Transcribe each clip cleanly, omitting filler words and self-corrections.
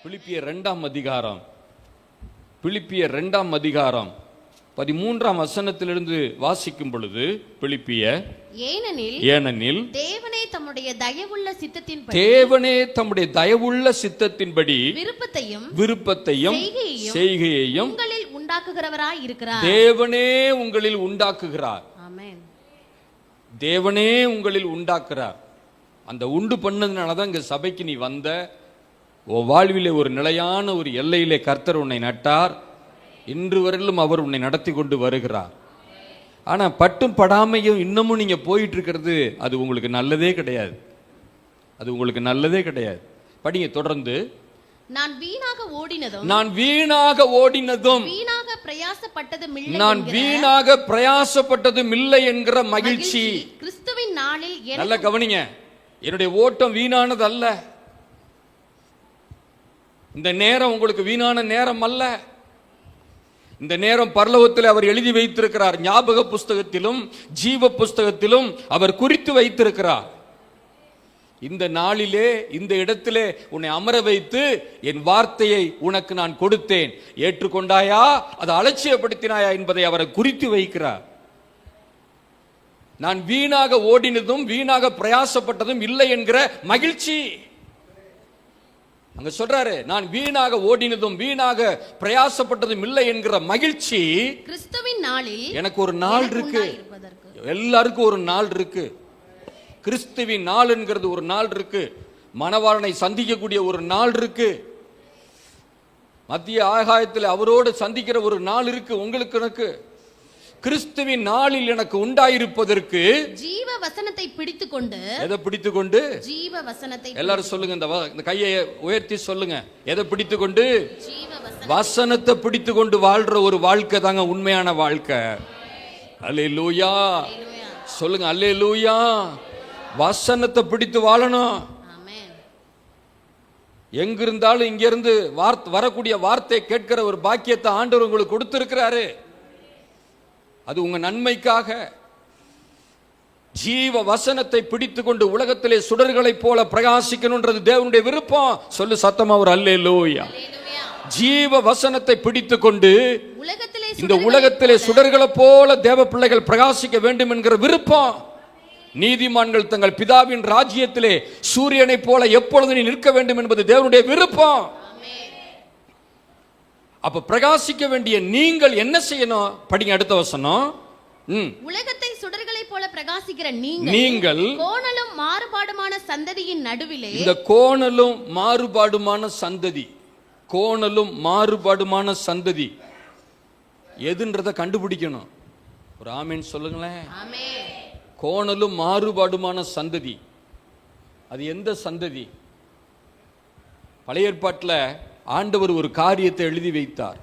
பிலிப்பியர் 2 அதிகாரம் 13 வசனத்திலிருந்து வாசிக்கும் பொழுது, பிலிப்பியர் ஏனெனில் தேவனே தம்முடைய தயவுள்ள சித்தத்தின்படி விருப்பத்தையும் செய்கையையும் உங்களில் உண்டாக்குகிறவராய் இருக்கிறார். தேவனே உங்களில் உண்டாக்குகிறார். ஆமென். தேவனே உங்களில் உண்டாக்குறார். அந்த உண்டு பண்ணதுனாலதான் இங்க சபைக்கு நீ வந்த. உன் வாழ்விலே ஒரு நிலையான ஒரு எல்லையிலே கர்த்தர் உன்னை நட்டார். இன்று வரையிலும் அவர் உன்னை நடத்தி கொண்டு வருகிறார். ஆனா பட்டும் படாமையும் இன்னமும் நீங்க போயிட்டு இருக்கிறது அது உங்களுக்கு நல்லதே கிடையாது. அது உங்களுக்கு நல்லதே கிடையாது. படிங்க தொடர்ந்து. நான் வீணாக ஓடினதும் நான் வீணாக பிரயாசப்பட்டதும் இல்லை என்கிற மகிழ்ச்சி கிறிஸ்துவின் நாளில். நல்ல கவனிங்க, என்னுடைய ஓட்டம் வீணானது அல்ல. இந்த நேரம் உங்களுக்கு வீணான நேரம் அல்ல. இந்த நேரம் பரலோகத்தில் அவர் எழுதி வைத்திருக்கிறார். ஞாபக புஸ்தகத்திலும் ஜீவ புஸ்தகத்திலும் அவர் குறித்து வைத்திருக்கிறார். இந்த நாளிலே இந்த இடத்திலே உன்னை அமர வைத்து என் வார்த்தையை உனக்கு நான் கொடுத்தேன், ஏற்றுக்கொண்டாயா அதை அலட்சியப்படுத்தினாயா என்பதை அவரை குறித்து வைக்கிறார். நான் வீணாக ஓடினதும் வீணாக பிரயாசப்பட்டதும் இல்லை என்கிற மகிழ்ச்சி அங்க சொல்றாரு. நான் வீணாக ஓடினதும் வீணாக பிரயாசப்பட்டதும் இல்லை என்கிற மகிழ்ச்சி கிறிஸ்துவின் நாளில். எனக்கு ஒரு நாள் இருக்கு, எல்லாருக்கும் ஒரு நாள் இருக்கு. கிறிஸ்துவின் நாள் என்கிறது ஒரு நாள் இருக்கு. மணவாளனை சந்திக்கக்கூடிய ஒரு நாள் இருக்கு. மத்திய ஆகாயத்தில் அவரோடு சந்திக்கிற ஒரு நாள் இருக்கு. உங்களுக்கு எனக்கு கிறிஸ்துவின் நாளில் எனக்கு உண்டாயிருப்பதற்கு ஜீவ வசனத்தை பிடித்துக்கொண்டு. எதை பிடித்துக்கொண்டு? ஜீவ வசனத்தை. எல்லாரும் சொல்லுங்க, இந்த கையை உயர்த்தி சொல்லுங்க. எதை பிடித்துக்கொண்டு? வசனத்தை பிடித்துக்கொண்டு வாழ்ற ஒரு வாழ்க்கை தாங்க உண்மையான வாழ்க்கை. அல்லேலூயா சொல்லுங்க. அல்லேலூயா. வசனத்தை பிடித்து வாழணும். எங்க இருந்தாலும் இங்க இருந்து வரக்கூடிய வார்த்தை கேட்கிற ஒரு பாக்கியத்தை ஆண்டவர் உங்களுக்கு கொடுத்திருக்கிறாரு. அது உங்க நன்மைக்காக. ஜீவ வசனத்தை பிடித்துக் கொண்டு உலகத்திலே சுடர்களை போல பிரகாசிக்கணும்ன்றது தேவனுடைய விருப்பம். சொல்லு சத்தமா ஒரு அல்லேலூயா. ஜீவ வசனத்தை பிடித்துக் கொண்டு இந்த உலகத்திலே சுடர்களை போல தேவ பிள்ளைகள் பிரகாசிக்க வேண்டும் என்கிற விருப்பம். நீதிமான்கள் தங்கள் பிதாவின் ராஜ்யத்திலே சூரியனை போல எப்பொழுது நீ நிற்க வேண்டும் என்பது தேவனுடைய விருப்பம். அப்ப பிரகாசிக்க வேண்டிய நீங்கள் என்ன செய்யணும்? படிங்க அடுத்த வசனம். உலகத்தை சுடர்களை போல பிரகாசிக்கிற நீங்கள் கோணலும் மாறுபாடுமான சந்ததியின் நடுவிலே. இந்த கோணலும் மாறுபாடுமான சந்ததி, கோணலும் மாறுபாடுமான சந்ததி எதுன்றத கண்டுபிடிக்கணும். ஒரு ஆமேன் சொல்லுங்களேன். கோணலும் மாறுபாடுமான சந்ததி அது எந்த சந்ததி? பழைய ஏற்பாட்டில் ஆண்டவர் ஒரு காரியத்தை எழுதி வைத்தார்.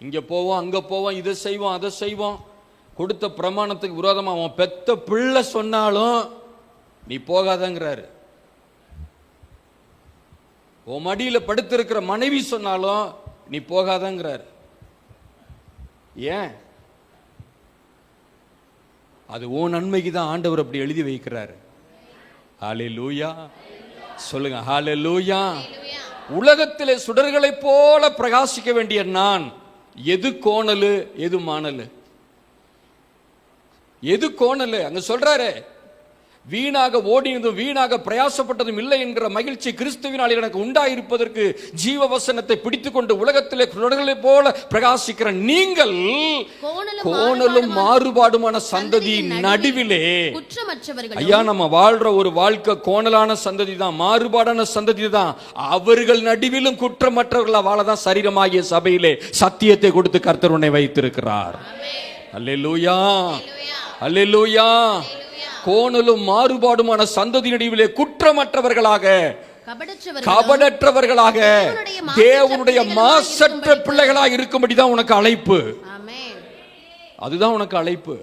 இங்க போவோம், அங்க போவோம், இதை செய்வோம், அதை செய்வோம். கொடுத்த பிரமாணத்துக்கு விரோதமா அவன் பெத்த பிள்ளை சொன்னாலும் நீ போகாதங்கிறாரு. உன் மடியில படுத்திருக்கிற மனைவி சொன்னாலும் நீ போகாதங்கிறாரு. ஏன்? அது உன் நன்மைக்கு தான் ஆண்டவர் அப்படி எழுதி வைக்கிறாரு. ஹல்லேலூயா சொல்லுங்க. ஹல்லேலூயா. உலகத்திலே சுடர்களை போல பிரகாசிக்க வேண்டிய நான் எது கோணலு எது மாணலு? எது கோணலு? அங்க சொல்றாரு, வீணாக ஓடினதும் வீணாக பிரயாசப்பட்டதும் இல்லை என்கிற மகிழ்ச்சி கிறிஸ்துவினால் எனக்கு உண்டாயிருப்பதற்கு ஜீவ வசனத்தை பிடித்துக் கொண்டு உலகத்திலே சுடர்களை போல பிரகாசிக்கிற நீங்கள் கோணலும் மாறுபாடுமான சந்ததி நடுவிலே. ஐயா, நம்ம வாழ்ற ஒரு வாழ்க்கை கோணலான சந்ததி தான், மாறுபாடான சந்ததி தான். அவர்கள் நடுவிலும் குற்றமற்றவர்களா வாழதான் சரீரமாகிய சபையிலே சத்தியத்தை கொடுத்து கர்த்தர் உன்னை வைத்திருக்கிறார். அல்லேலூயா அல்லேலூயா. கோணலும் மாறுபாடுமான சந்ததி நடுவிலே குற்றமற்றவர்களாக கபடற்றவர்களாக தேவனுடைய மாசற்ற பிள்ளைகளாக இருக்கும்படிதான் உனக்கு அழைப்பு. அதுதான் உனக்கு அழைப்பு.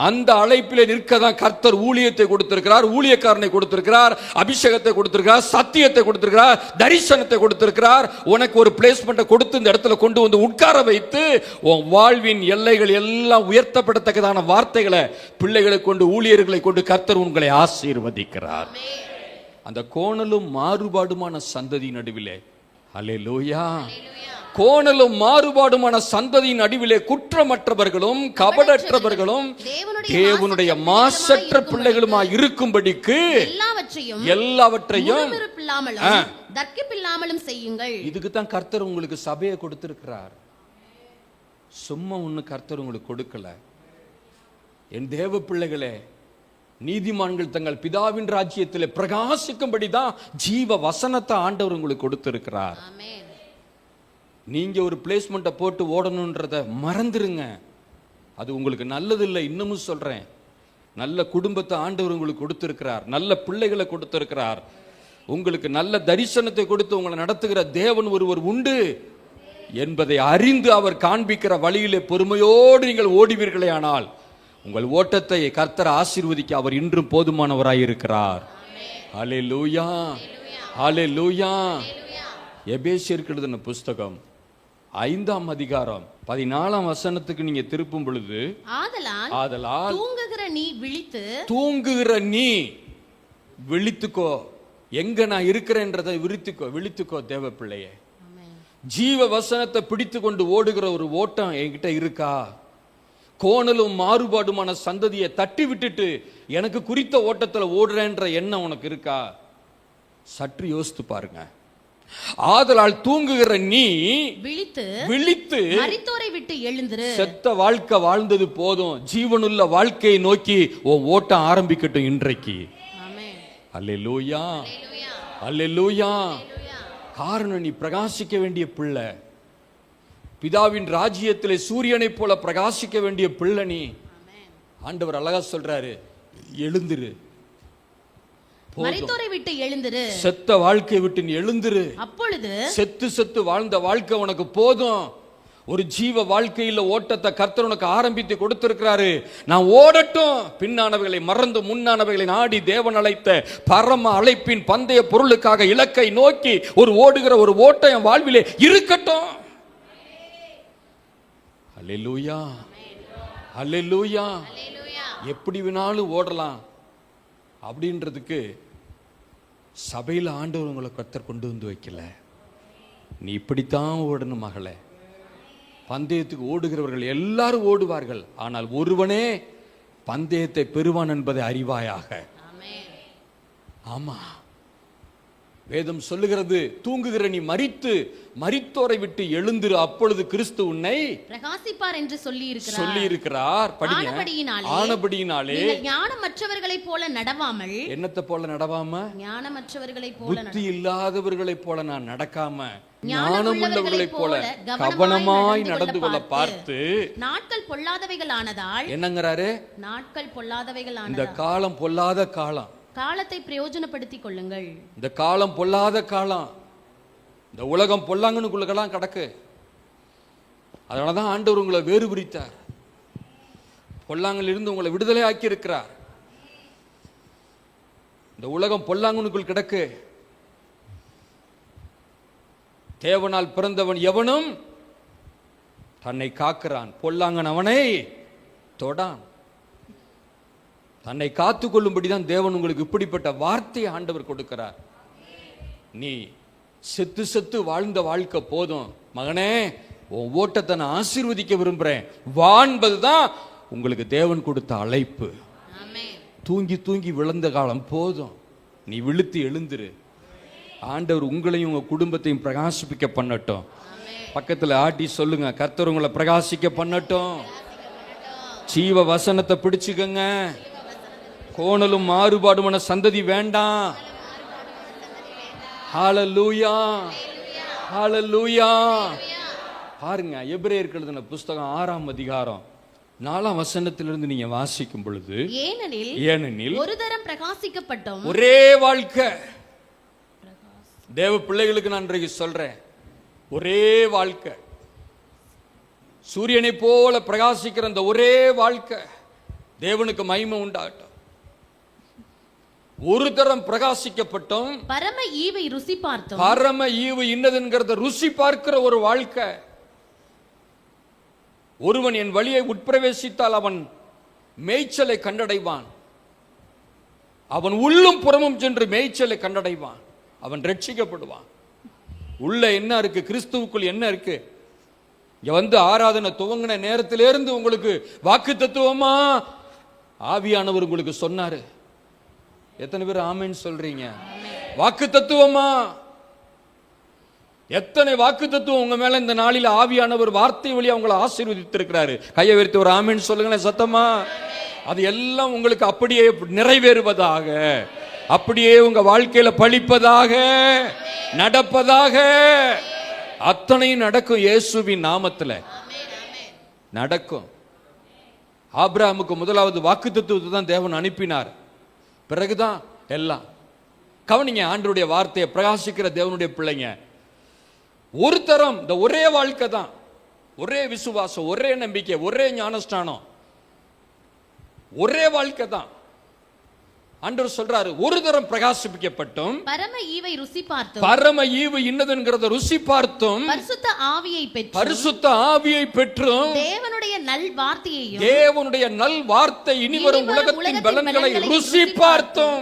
அந்த அழைப்பிலே நிற்கதான் கர்த்தர் ஊழியத்தை கொடுத்திருக்கிறார், ஊழியக்காரனை கொடுத்திருக்கிறார், அபிஷேகத்தை கொடுத்திருக்கிறார், சத்தியத்தை கொடுத்திருக்கிறார், தரிசனத்தை கொடுத்திருக்கிறார். உனக்கு ஒரு பிளேஸ்மெண்ட்டை கொடுத்து இந்த இடத்துல கொண்டு வந்து உட்கார வைத்து உன் வாழ்வின் எல்லைகள் எல்லாம் உயர்த்தப்படத்தக்கதான வார்த்தைகளை பிள்ளைகளை கொண்டு ஊழியர்களை கொண்டு கர்த்தர் உங்களை ஆசீர்வதிக்கிறார். அந்த கோணலும் மாறுபாடுமான சந்ததி நடுவிலே, அல்லேலூயா, கோணலும் மாறுபாடுமான சந்ததியின் நடுவிலே குற்றமற்றவர்களும் கபடற்றவர்களும் தேவனுடைய மாசற்ற பிள்ளைகளுமாய் இருக்கும்படிக்கு எல்லாவற்றையும் தர்க்கிப்பில்லாமலும் செய்யுங்கள். இதுக்கு தான் கர்த்தர் உங்களுக்கு சபையை கொடுத்திருக்கிறார். சும்மா ஒண்ணு கர்த்தர் உங்களுக்கு கொடுக்கல. என் தேவ பிள்ளைகளே, நீதிமான்கள் தங்கள் பிதாவின் ராஜ்யத்திலே பிரகாசிக்கும்படி தான் ஜீவ வசனத்தை ஆண்டவர் உங்களுக்கு கொடுத்திருக்கிறார். நீங்க ஒரு பிளேஸ்மெண்ட்டை போட்டு ஓடணுன்றத மறந்துருங்க. அது உங்களுக்கு நல்லதில்லை. இன்னமும் சொல்றேன், நல்ல குடும்பத்தை ஆண்டவர் உங்களுக்கு கொடுத்திருக்கிறார், நல்ல பிள்ளைகளை கொடுத்திருக்கிறார், உங்களுக்கு நல்ல தரிசனத்தை கொடுத்து உங்களை நடத்துகிற தேவன் ஒருவர் உண்டு என்பதை அறிந்து அவர் காண்பிக்கிற வழியிலே பொறுமையோடு நீங்கள் ஓடுவீர்களே ஆனால் உங்கள் ஓட்டத்தை கர்த்தர் ஆசீர்வதிக்க அவர் இன்றும் போதுமானவராய் இருக்கிறார். ஹல்லேலூயா, ஹல்லேலூயா. எபேசியருக்கு எழுதின புஸ்தகம் 5ஆம் அதிகாரம் 14ஆம் வசனத்துக்கு நீங்க திருப்பும் பொழுது, ஆதலால் தூங்குகிற நீ விழித்துக்கோ. எங்க நான் இருக்கிறேன்றதை விழித்துக்கோ தேவ பிள்ளையே. ஜீவ வசனத்தை பிடித்து கொண்டு ஓடுகிற ஒரு ஓட்டம் என்கிட்ட இருக்கா? கோணலும் மாறுபாடுமான சந்ததியை தட்டி விட்டுட்டு எனக்கு குறித்த ஓட்டத்துல ஓடுறேன்ற எண்ணம் உனக்கு இருக்கா? சற்று யோசித்து பாருங்க. ஆதலால் தூங்குகிற நீ விழித்து மரித்தோரை விட்டு எழுந்திரு. செத்த வாழ்க்கை வாழ்ந்தது போதும், ஜீவனுள்ள வாழ்க்கையை நோக்கி உன் ஓட்டம் ஆரம்பிக்கட்டும் இன்றைக்கு. அல்லேலூயா, அல்லேலூயா. காரணம், நீ பிரகாசிக்க வேண்டிய பிள்ளை. பிதாவின் ராஜ்யத்திலே சூரியனை போல பிரகாசிக்க வேண்டிய பிள்ளை நீ. ஆண்டவர் அழகா சொல்றாரு, எழுந்திரு, மரித்தோரை விட்டு எழுந்திரு, செத்த வாழ்க்கையை விட்டு நீ எழுந்திரு. அப்பொழுது செத்து வாழ்ந்த வாழ்க்கை உனக்கு போதும். ஒரு ஜீவ வாழ்க்கையில ஓட்டத்தை கர்த்தர் உனக்கு ஆரம்பித்து கொடுத்திருக்கிறாரு. நான் ஓடட்டும், பின்னானவைகளை மறந்து முன்னானவைகளை நாடி தேவன் அழைத்த பரம அழைப்பின் பந்தய பொருளுக்காக இலக்கை நோக்கி ஒரு ஓடுகிற ஒரு ஓட்டம் என் வாழ்விலே இருக்கட்டும். அல்லேலூயா, அல்லேலூயா. எப்படி வேணாலும் ஓடலாம் அப்படின்றதுக்கு சபையில் ஆண்டவர் உங்களை கர்த்தர் கொண்டு வந்து வைக்கல. நீ இப்படித்தான் ஓடணும் மகளே. பந்தயத்துக்கு ஓடுகிறவர்கள் எல்லாரும் ஓடுவார்கள், ஆனால் ஒருவனே பந்தயத்தை பெறுவான் என்பதை அறிவாயாக. ஆமா, வேதம் சொல்லுகிறது, தூங்குகிற நீ மரித்தோரை விட்டு எழுந்திரு, அப்பொழுது கிறிஸ்து உன்னை பிரகாசிப்பார் என்று சொல்லி இருக்கிறார். ஆனபடியினாலே ஞானமற்றவர்களைப் போல நடவாமல். என்னத்தை போல நடவாம? ஞானமற்றவர்களைப் போல, புத்தி இல்லாதவர்களைப் போல நான் நடக்காம ஞானமுள்ளவர்களைப் போல கவனமாய் நடந்து கொள்ள பார்த்து. நாட்கள் பொல்லாதவைகள் ஆனதால் என்னங்கிறாரு? நாட்கள் பொல்லாதவைகள் ஆனதால். இந்த காலம் பொல்லாத காலம், காலத்தை பிரயோஜனப்படுத்திக் கொள்ளுங்கள். இந்த காலம் பொல்லாத காலம். இந்த உலகம் பொல்லாங்கனுக்குள்ளலாம் கிடக்கு. அதனாலதான் ஆண்டவர் உங்களை வேறு பிரித்தார், பொல்லாங்கில் இருந்து உங்களை விடுதலை ஆக்கி இருக்கிறார். இந்த உலகம் பொல்லாங்கனுக்குள் கிடக்கு. தேவனால் பிறந்தவன் எவனும் தன்னை காக்கிறான், பொல்லாங்கன் அவனை தொடான். தன்னை காத்துக் கொள்ளும்படிதான் தேவன் உங்களுக்கு இப்படிப்பட்ட வார்த்தையை ஆண்டவர் கொடுக்கிறார். நீ செத்து வாழ்ந்த வாழ்க்கை போதும் மகனே, உன் ஓட்டத்தை நான் ஆசீர்வதிக்க விரும்புறேன் வான்பதுதான் உங்களுக்கு தேவன் கொடுத்த அழைப்பு. தூங்கி விழுந்த காலம் போதும், நீ விழுத்து எழுந்திரு. ஆண்டவர் உங்களையும் உங்க குடும்பத்தையும் பிரகாசிப்பிக்க பண்ணட்டும். பக்கத்துல ஆட்டி சொல்லுங்க, கர்த்தர் உங்களை பிரகாசிக்க பண்ணட்டும். ஜீவ வசனத்தை பிடிச்சுக்கங்க. கோணலும் மாறுபாடுமான சந்ததி வேண்டாம். ஹல்லேலூயா, ஹல்லேலூயா. பாருங்க, எபிரேயருக்கு எழுதின புஸ்தகம் 6ஆம் அதிகாரம் 4ஆம் வசனத்திலிருந்து நீங்க வாசிக்கும் பொழுது, ஏனெனில் ஒரு தரம் பிரகாசிக்கப்பட்டோம். ஒரே வாழ்க்கை. தேவ பிள்ளைகளுக்கு நான் இன்றைக்கு சொல்றேன், ஒரே வாழ்க்கை, சூரியனை போல பிரகாசிக்கிற அந்த ஒரே வாழ்க்கை தேவனுக்கு மகிமை உண்டாகட்டும். ஒரு தரம் பிரகாசிக்கப்பட்டோம், பரம ஈவை ருசி பார்த்தோம். பரம ஈவு இன்னதென்கிறத ருசி பார்க்கிற ஒரு வாழ்க்கை. ஒருவன் என் வழியை உட்பிரவேசித்தால் அவன் மேய்ச்சலை கண்டடைவான். அவன் உள்ளும் புறமும் சென்று மேய்ச்சலை கண்டடைவான், அவன் ரட்சிக்கப்படுவான். உள்ள என்ன இருக்கு, கிறிஸ்துவுக்குள் என்ன இருக்கு? இங்க வந்து ஆராதனை துவங்கின நேரத்திலிருந்து உங்களுக்கு வாக்கு தத்துவமா ஆவியானவர் உங்களுக்கு சொன்னாரு. எத்தனை பேர் ஆமென் சொல்றீங்க? வாக்கு தத்துவமா எத்தனை வாக்கு தத்துவம் உங்க மேல இந்த நாளில் ஆவியானவர் வார்த்தை வழியா உங்களை ஆசீர்வதித்திருக்கிறாரு. கையை விரித்து ஒரு ஆமென் சொல்லுங்களேன் சத்தமா. அது எல்லாம் உங்களுக்கு அப்படியே நிறைவேறுவதாக, அப்படியே உங்க வாழ்க்கையில பழிப்பதாக, நடப்பதாக, அத்தனையும் நடக்கும். இயேசுவின் நாமத்துல நடக்கும். ஆபிரகாமுக்கு முதலாவது வாக்கு தத்துவத்தை தான் தேவன் அனுப்பினார், பிறகுதான் எல்லாம். கவனிங்க, ஆண்டவருடைய வார்த்தையை பிரகாசிக்கிற தேவனுடைய பிள்ளைங்க, ஒரு தரம் இந்த ஒரே வாழ்க்கை தான், ஒரே விசுவாசம், ஒரே நம்பிக்கை, ஒரே ஞானஸ்தானம், ஒரே வாழ்க்கை தான். ஆண்டவர் சொல்றாரு, ஒரு தரம் பிரகாசிக்கப்பட்டும் பரம ஈவை ருசி பார்த்தும், பரம ஈவு இன்னதுங்கிறத ருசி பார்த்தும், பரிசுத்த ஆவியை பெற்றும், பரிசுத்த ஆவியை பெற்றும், தேவனுடைய நல் வார்த்தையையும், தேவனுடைய நல் வார்த்தை இனிவரும் உலகத்தின் பலன்களை ருசி பார்த்தும்.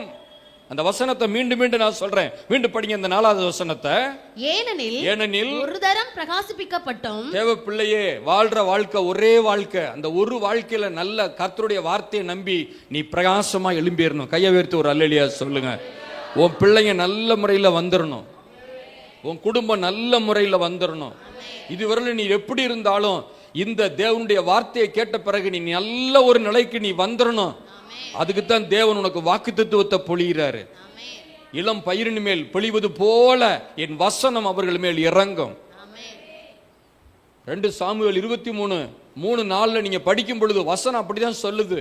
அந்த வசனத்தை மீண்டும் மீண்டும் நான் சொல்றேன், மீண்டும் படிங்க இந்த 4வது வசனத்தை. ஏனெனில் ஒரு தரம் பிரகாசிப்பிக்கப்பட்டும். தேவ பிள்ளையே, வாழ்ற வாழ்க்கை ஒரே வாழ்க்கை. அந்த ஒரு வாழ்க்கையில நல்ல கர்த்தருடைய வார்த்தையை நம்பி நீ பிரகாசமா எழும்பிடணும். கையை உயர்த்தி ஒரு அல்லேலூயா சொல்லுங்க. உன் பிள்ளைங்க நல்ல முறையில் வந்துடணும், உன் குடும்பம் நல்ல முறையில் வந்துடணும். இதுவரை நீ எப்படி இருந்தாலும் இந்த தேவனுடைய வார்த்தையை கேட்ட பிறகு நீ நல்ல ஒரு நிலைக்கு நீ வந்துடணும். அதுக்குத்தான் தேவன் உனக்கு வாக்கு தத்துவத்தை பொழிகிறாரு. இளம் பயிரின் மேல் பொழிவது போல என் வசனம் அவர்கள் மேல் இறங்கும். 2 சாமுவேல் 23:3-4 நீங்க படிக்கும் பொழுது வசனம் அப்படிதான் சொல்லுது.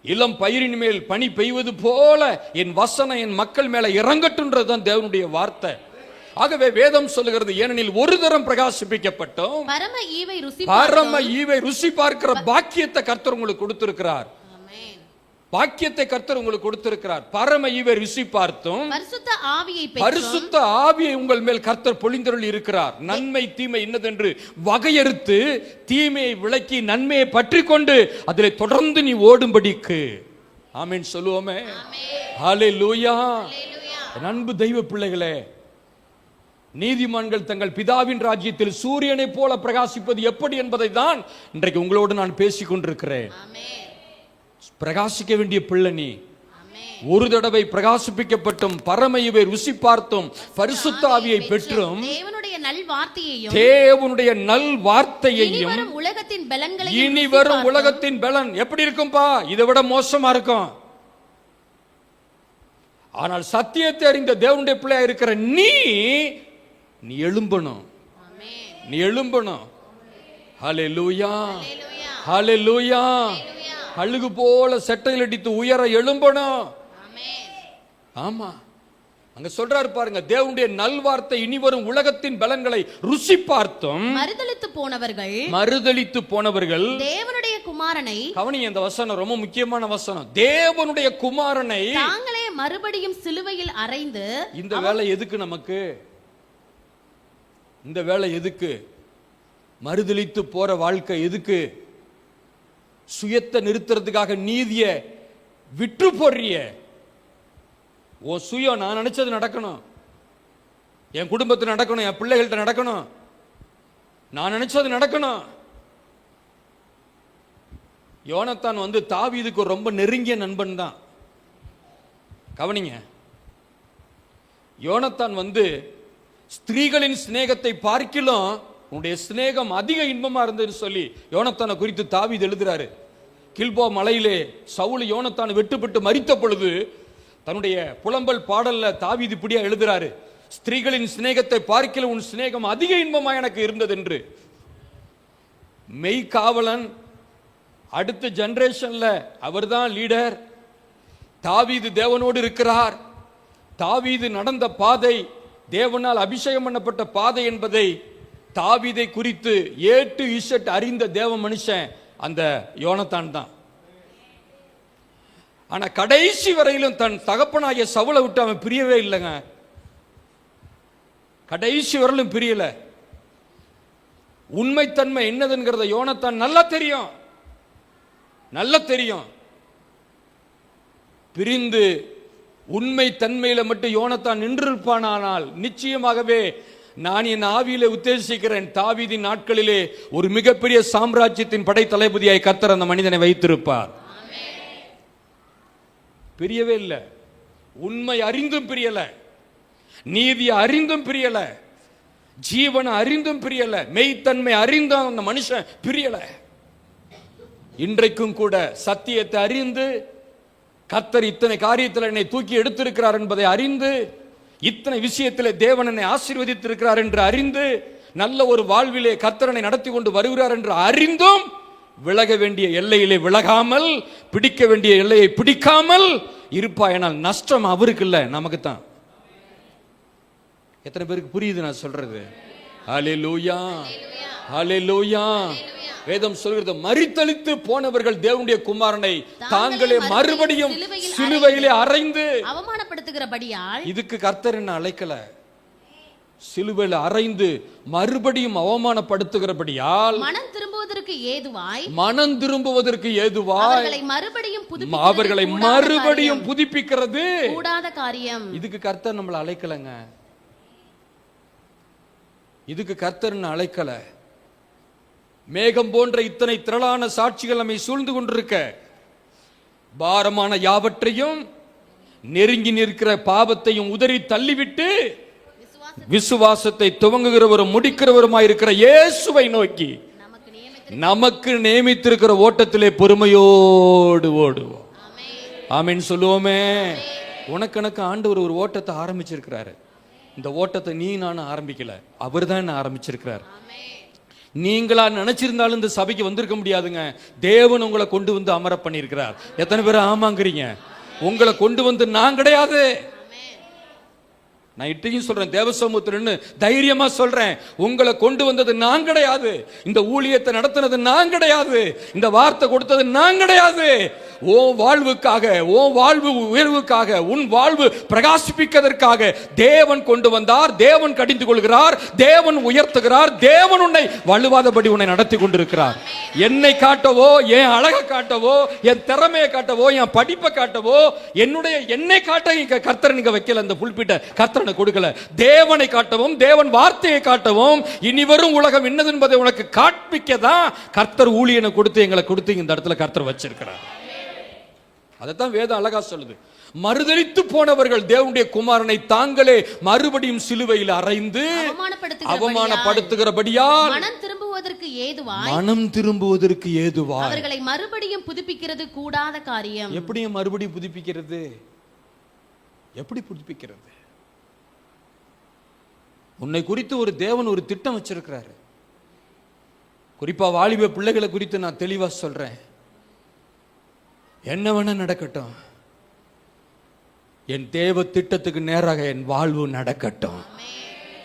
இளம் பயிரின் மேல் பனி பெய்வது போல என் வசனம் என் மக்கள் மேல இறங்கட்டும்ன்றதுதான் தேவனுடைய வார்த்தை. ஆகவே வேதம் சொல்லுகிறது, ஏனெனில் ஒரு தரம் பிரகாசிப்பிக்கப்பட்டோம், பரம ஈவை ருசி பார்க்கிற பாக்கியத்தை கர்த்தர் உங்களுக்கு கொடுத்திருக்கிறார். பாக்கியத்தை கர்த்தர் உங்களுக்கு கொடுத்திருக்கிறார். பரம ஈவை ருசி பார்த்தும், பரிசுத்த ஆவியை உங்கள் மேல் கர்த்தர் பொழிந்தருளி இருக்கிறார். நன்மை தீமை இன்னதென்று வகையறுத்து தீமையை விளக்கி நன்மையை பற்றி கொண்டு அதில் தொடர்ந்து நீ ஓடும்படிக்கு. ஆமென் சொல்லுவோமே. ஹல்லேலூயா. அன்பு தெய்வ பிள்ளைகளே, நீதிமான்கள் தங்கள் பிதாவின் ராஜ்யத்தில் சூரியனை போல பிரகாசிப்பது எப்படி என்பதை தான் இன்றைக்கு உங்களோடு நான் பேசிக் கொண்டிருக்கிறேன். பிரகாசிக்க வேண்டிய பிள்ளை நீ. ஒரு தடவை பிரகாசிப்பிக்கப்பட்டும், பரம ஈவை ருசி பார்த்தும், பரிசுத்த ஆவியை பெற்றும், தேவனுடைய நல் வார்த்தையையும் இனி வரும் உலகத்தின் பலன் எப்படி இருக்கும்பா? இதை விட மோசமா இருக்கும். ஆனால் சத்தியத்தை அறிந்த தேவனுடைய பிள்ளையா இருக்கிற நீ எழும்பணும், நீ எழும்பணும். ஹல்லேலூயா, ஹல்லேலூயா. கழுகு போல செட்டையில் அடித்து உயர எழும்பணும். ஆமா, அங்க சொல்றாரு பாருங்க, தேவனுடைய நல்வார்த்தை இனி வரும் உலகத்தின் பலன்களை ருசி பார்த்தும், மறுதலித்து போனவர்கள் தேவனுடைய குமாரனை, கவனிங்க இந்த வசனம் ரொம்ப முக்கியமான வசனம், தேவனுடைய குமாரனை தாங்களே மறுபடியும் சிலுவையில் அறைந்து. இந்த வேலை எதுக்கு நமக்கு? இந்த வேலை எதுக்கு? மறுதலித்து போற வாழ்க்கை எதுக்கு? சுயத்தை நிறுத்துறதுக்காக நீதியை விட்டு போடுறிய. ஓ சுயம், நான் நினைச்சது நடக்கணும், என் குடும்பத்தில் நடக்கணும், என் பிள்ளைகள்கிட்ட நடக்கணும், நான் நினைச்சது நடக்கணும். யோனத்தான் வந்து தாவீதுக்கு ரொம்ப நெருங்கிய நண்பன் தான். கவனிங்க, யோனத்தான் வந்து ஸ்திரீகளின் சிநேகத்தை பார்க்கிலும் உன்னுடைய சிநேகம் அதிக இன்பமா இருந்ததுன்னு சொல்லி யோனத்தானை குறித்து தாவீது எழுதுறாரு. கில்போ மலையிலே சவுல் யோனத்தான் வெட்டுப்பட்டு மரித்த பொழுது தன்னுடைய புலம்பல் பாடல்ல தாவீது இப்படியா எழுதுறாரு, ஸ்திரீகளின் சிநேகத்தை பார்க்கிலும் உன் சிநேகம் அதிக இன்பமா எனக்கு இருந்தது என்று. மெய்காவலன் அடுத்த ஜெனரேஷன்ல அவர்தான் லீடர். தாவீது தேவனோடு இருக்கிறார். தாவீது நடந்த பாதை தேவனால் அபிஷேகம் பண்ணப்பட்ட பாதை என்பதை தாவீதை குறித்து A to Z அறிந்த தேவ மனுஷன் அந்த யோனத்தான் தான். ஆனா கடைசி வரையிலும் தன் தகப்பனாகிய சவுலை விட்டு அவன் பிரியவே இல்லைங்க. கடைசி வரையிலும் பிரியல. உண்மைத்தன்மை என்னதுங்கிறத யோனத்தான் நல்லா தெரியும், நல்லா தெரியும். பிரிந்து உண்மை தன்மையில மட்டும் யோனத்தான் நின்றிருப்பானால் நிச்சயமாகவே நான் என் ஆவியிலே உத்தேசிக்கிறேன், தாவீதின் நாட்களிலே ஒரு மிகப்பெரிய சாம்ராஜ்யத்தின் படை தளபதியாய் கர்த்தர் அந்த மனிதனை வைத்திருப்பார். பிரியவே இல்லை. உண்மை அறிந்தும் பிரியல, நீதி அறிந்தும் பிரியல, ஜீவனை அறிந்தும் பிரியல, மெய்த்தன்மை அறிந்தும் அந்த மனுஷன் பிரியல. இன்றைக்கும் கூட சத்தியத்தை அறிந்து கர்த்தர் இத்தனை காரியத்தில் என்னை தூக்கி எடுத்திருக்கிறார் என்பதை அறிந்து, இத்தனை விஷயத்தில் தேவன் என்னை ஆசீர்வதித்திருக்கிறார் என்று அறிந்து, நல்ல ஒரு வாழ்விலே கர்த்தரனை நடத்தி கொண்டு வருகிறார் என்று அறிந்தும் விலக வேண்டிய எல்லையிலே விலகாமல், பிடிக்க வேண்டிய எல்லையை பிடிக்காமல் இருப்பாயனால் நஷ்டம் அவருக்கு இல்ல, நமக்கு தான். எத்தனை பேருக்கு புரியுது நான் சொல்றது? ஹல்லேலூயா, ஹல்லேலூயா. வேதம் சொல்கிறது, மரித்தளித்து போனவர்கள் தேவனுடைய குமாரனை தாங்களே மறுபடியும் சிலுவையிலே அறைந்து அவமானப்படுத்துகிறபடியால், இதுக்கு கர்த்தர் என்ன அழைக்கல, சிலுவையில் அறைந்து மறுபடியும் அவமானப்படுத்துகிறபடியால் மனம் திரும்புவதற்கு ஏதுவாய் அவர்களை மறுபடியும் புதுப்பிக்கிறது கூடாத காரியம். இதுக்கு கர்த்தர் நம்மளை அழைக்கலங்க. இதுக்கு கர்த்தர் அழைக்கல. மேகம் போன்ற இத்தனை திரளான சாட்சிகள் நம்மை சூழ்ந்து கொண்டிருக்க, பாரமான யாவற்றையும் நெருங்கி நிற்கிற பாவத்தையும் உதறி தள்ளிவிட்டு விசுவாசத்தை துவங்குகிறவரும் முடிக்கிறவருமாயிருக்கிற இயேசுவை நோக்கி நமக்கு நியமித்திருக்கிற ஓட்டத்திலே பொறுமையோடு ஓடுவோம். ஆமென் சொல்லுவோமே. உனக்கு எனக்கு ஆண்டவர் ஒரு ஓட்டத்தை ஆரம்பிச்சிருக்கிறாரு. இந்த ஓட்டத்தை நீ நானும் ஆரம்பிக்கல, அவர் தான் ஆரம்பிச்சிருக்கிறார். நீங்களா நினைச்சிருந்தாலும் இந்த சபைக்கு வந்திருக்க முடியாதுங்க. தேவன் உங்களை கொண்டு வந்து அமர பண்ணியிருக்கிறார். எத்தனை பேர் ஆமாங்கிறீங்க? உங்களை கொண்டு வந்து நான் கிடையாது. நான் இட்டையும் சொல்றேன், தேவ சமூகத்தின்னு தைரியமா சொல்றேன், உங்களை கொண்டு வந்தது நான் கிடையாது. இந்த ஊழியத்தை நடத்தினது நான் கிடையாது. இந்த வார்த்தை கொடுத்தது நான் கிடையாது. ஓ வாழ்வுக்காக, ஓ வாழ்வு உயர்வுக்காக, உன் வாழ்வு பிரகாசிப்பிப்பதற்காக தேவன் கொண்டு வந்தார். தேவன் கடிந்து கொள்கிறார், தேவன் உயர்த்துகிறார், தேவன் உன்னை வலுவாதபடி உன்னை நடத்தி கொண்டிருக்கிறார். என்னை காட்டவோ, என் அழகை காட்டவோ, என் திறமையை காட்டவோ, என் படிப்பை காட்டவோ, என்னை காட்ட கர்த்தர் நீங்க வைக்கல. அந்த புல்பிட்ட கர்த்தர் கொடுக்கல. தேவனை காட்டவும், தேவன் வார்த்தையை காட்டவும், இனி வரும் உலகம் என்னது என்பதை உனக்கு காண்பிக்க தான் கர்த்தர் ஊழியனை கொடுத்து எங்களை கொடுத்து இந்த இடத்துல கர்த்தர் வச்சிருக்கிறார். அதைத்தான் வேதம் அழகா சொல்லுது. மறுதலித்து போனவர்கள் தேவனுடைய குமாரனை தாங்களே மறுபடியும் சிலுவையில் அறைந்து அவமானப்படுத்துகிறபடியால் மனம் திரும்புவதற்கு ஏதுவாய் அவர்களை மறுபடியும் புதுப்பிக்கிறது கூடாத காரியம். எப்படி மறுபடியும் புதுப்பிக்கிறது? எப்படி புதுப்பிக்கிறது? உன்னை குறித்து ஒரு தேவன் ஒரு திட்டம் வச்சிருக்கிறாரு. குறிப்பா வாலிப பிள்ளைகளை குறித்து நான் தெளிவா சொல்றேன். என்ன வேணா நடக்கட்டும், என் தேவ திட்டத்துக்கு நேராக என் வாழ்வு நடக்கட்டும்.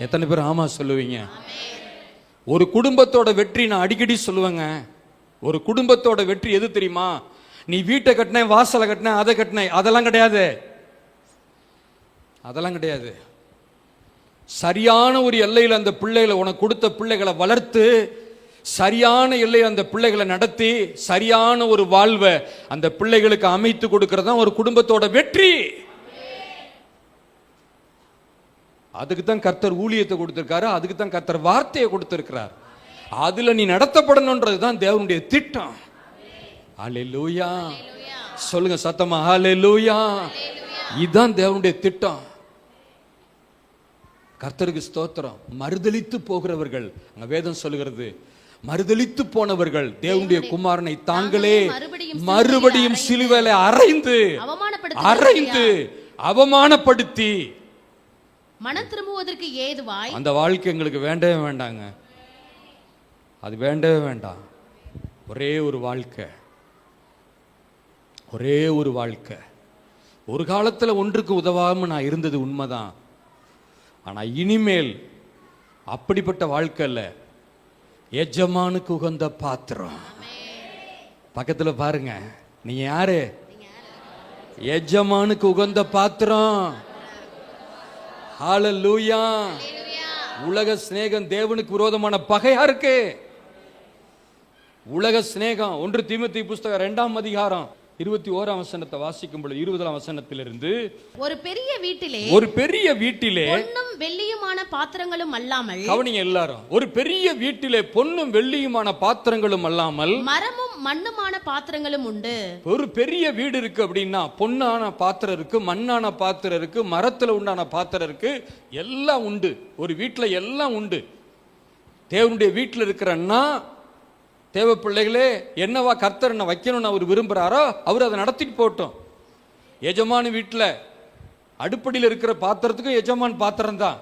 எத்தனை பேர் ஆமா சொல்லுவீங்க? ஒரு குடும்பத்தோட வெற்றி நான் அடிக்கடி சொல்லுவேங்க. ஒரு குடும்பத்தோட வெற்றி எது தெரியுமா? நீ வீட்டை கட்டின, வாசலை கட்டின, அதை கட்டின, அதெல்லாம் கிடையாது. அதெல்லாம் கிடையாது. சரியான ஒரு எல்லையில் அந்த பிள்ளைகளை, உனக்கு கொடுத்த பிள்ளைகளை வளர்த்து, சரியான எல்லையில் அந்த பிள்ளைகளை நடத்தி, சரியான ஒரு வாழ்வை அந்த பிள்ளைகளுக்கு அமைத்து கொடுக்கறது ஒரு குடும்பத்தோட வெற்றி. அதுக்கு தான் கர்த்தர் ஊழியத்தை கொடுத்திருக்காரு, அதுக்கு தான் கர்த்தர் வார்த்தையை கொடுத்திருக்கிறார். அதுல நீ நடத்தப்படணும்ன்றது தான் தேவனுடைய திட்டம். ஹல்லேலூயா சொல்லுங்க சத்தமா, ஹல்லேலூயா. இதுதான் தேவனுடைய திட்டம். கர்த்தருக்கு ஸ்தோத்திரம். மறுதலித்து போகிறவர்கள், அங்க வேதம் சொல்லுகிறது, மறுதலித்து போனவர்கள் தேவனுடைய குமாரனை தாங்களே மறுபடியும் சிலுவையிலே அறைந்து அவமானப்படுத்தி மனம் திரும்புவதற்கு ஏதுவாய். அந்த வாழ்க்கை எங்களுக்கு வேண்டவே வேண்டாங்க. அது வேண்டவே வேண்டாம். ஒரே ஒரு வாழ்க்கை, ஒரே ஒரு வாழ்க்கை. ஒரு காலத்தில் ஒன்றுக்கு உதவாம நான் இருந்தது உண்மைதான். ஆனா இனிமேல் அப்படிப்பட்ட வாழ்க்கை இல்ல, எஜமானுக்கு உகந்த பாத்திரம். பக்கத்துல பாருங்க, நீங்க யாரு? எஜமானுக்கு உகந்த பாத்திரம். ஹல்லேலூயா. உலக சிநேகம் தேவனுக்கு விரோதமான பகையா இருக்கு. உலக சிநேகம் 1 தீமோத்தேயு புஸ்தகம் 2ஆம் அதிகாரம் 21ஆம் வசனத்தை வாசிக்கும் பொழுது 20ஆம் வசனத்திலிருந்து, ஒரு பெரிய வீட்டிலே ஒரு பெரிய வீட்டிலே பொன்னும் வெள்ளியுமான பாத்திரங்களும் அல்லாமல், கவனிங்க எல்லாரும், ஒரு பெரிய வீட்டிலே பொன்னும் வெள்ளியுமான பாத்திரங்களும் அல்லாமல் மரமும் மண்ணுமான பாத்திரங்களும் உண்டு. ஒரு பெரிய வீடு இருக்கு அப்படின்னா பொன்னான பாத்திரம் இருக்கு, மண்ணான பாத்திரம் இருக்கு, மரத்துல உண்டான பாத்திரம் இருக்கு, எல்லாம் உண்டு. ஒரு வீட்டுல எல்லாம் உண்டு. தேவனுடைய வீட்டில் இருக்கிறன்னா, தேவ பிள்ளைகளே, என்னவா கர்த்தர் என்ன வைக்கணும்னு அவர் விரும்புறாரோ அவர் அதை நடத்திட்டு போட்டோம். எஜமான வீட்டில் அடுப்படியில் இருக்கிற பாத்திரத்துக்கும் எஜமான் பாத்திரம் தான்.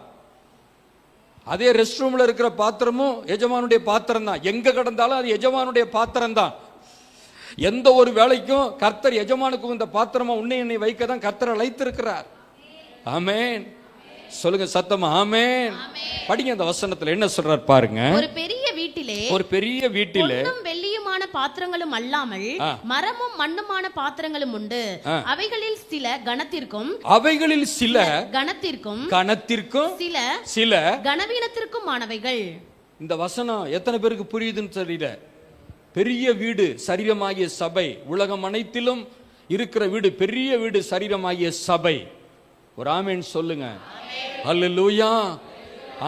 அதே ரெஸ்ட் ரூம்ல இருக்கிற பாத்திரமும் எஜமானுடைய பாத்திரம் தான். எங்க கிடந்தாலும் அது எஜமானுடைய பாத்திரம் தான். எந்த ஒரு வேலைக்கும் கர்த்தர் எஜமானுக்கும் இந்த பாத்திரமா உன்னை என்னை வைக்க தான் கர்த்தர் அழைத்திருக்கிறார். ஆமென். சொல்லுங்க சத்தமா ஆமென். படிங்க அந்த வசனத்துல என்ன சொல்றார் பாருங்க. ஒரு பெரிய வீட்டிலே, ஒரு பெரிய வீட்டிலே பொன்னும் வெள்ளியுமான பாத்திரங்களும் அல்லாமல் மரமும் மண்ணுமான பாத்திரங்களும் உண்டு. அவைகளில் சில கனத்திற்கும், அவைகளில் சில கனத்திற்கும், கனத்திற்கும், சில சில கனவீனத்திற்கும் ஆனவைகள். இந்த வசனம் எத்தனை பேருக்கு புரியுதுன்னு தெரியல. பெரிய வீடு சரீரமாகிய சபை, உலகம் அனைத்திலும் இருக்கிற வீடு, பெரிய வீடு சரீரமாகிய சபை. ஒரு ஆமென் சொல்லுங்க. அல்லேலூயா.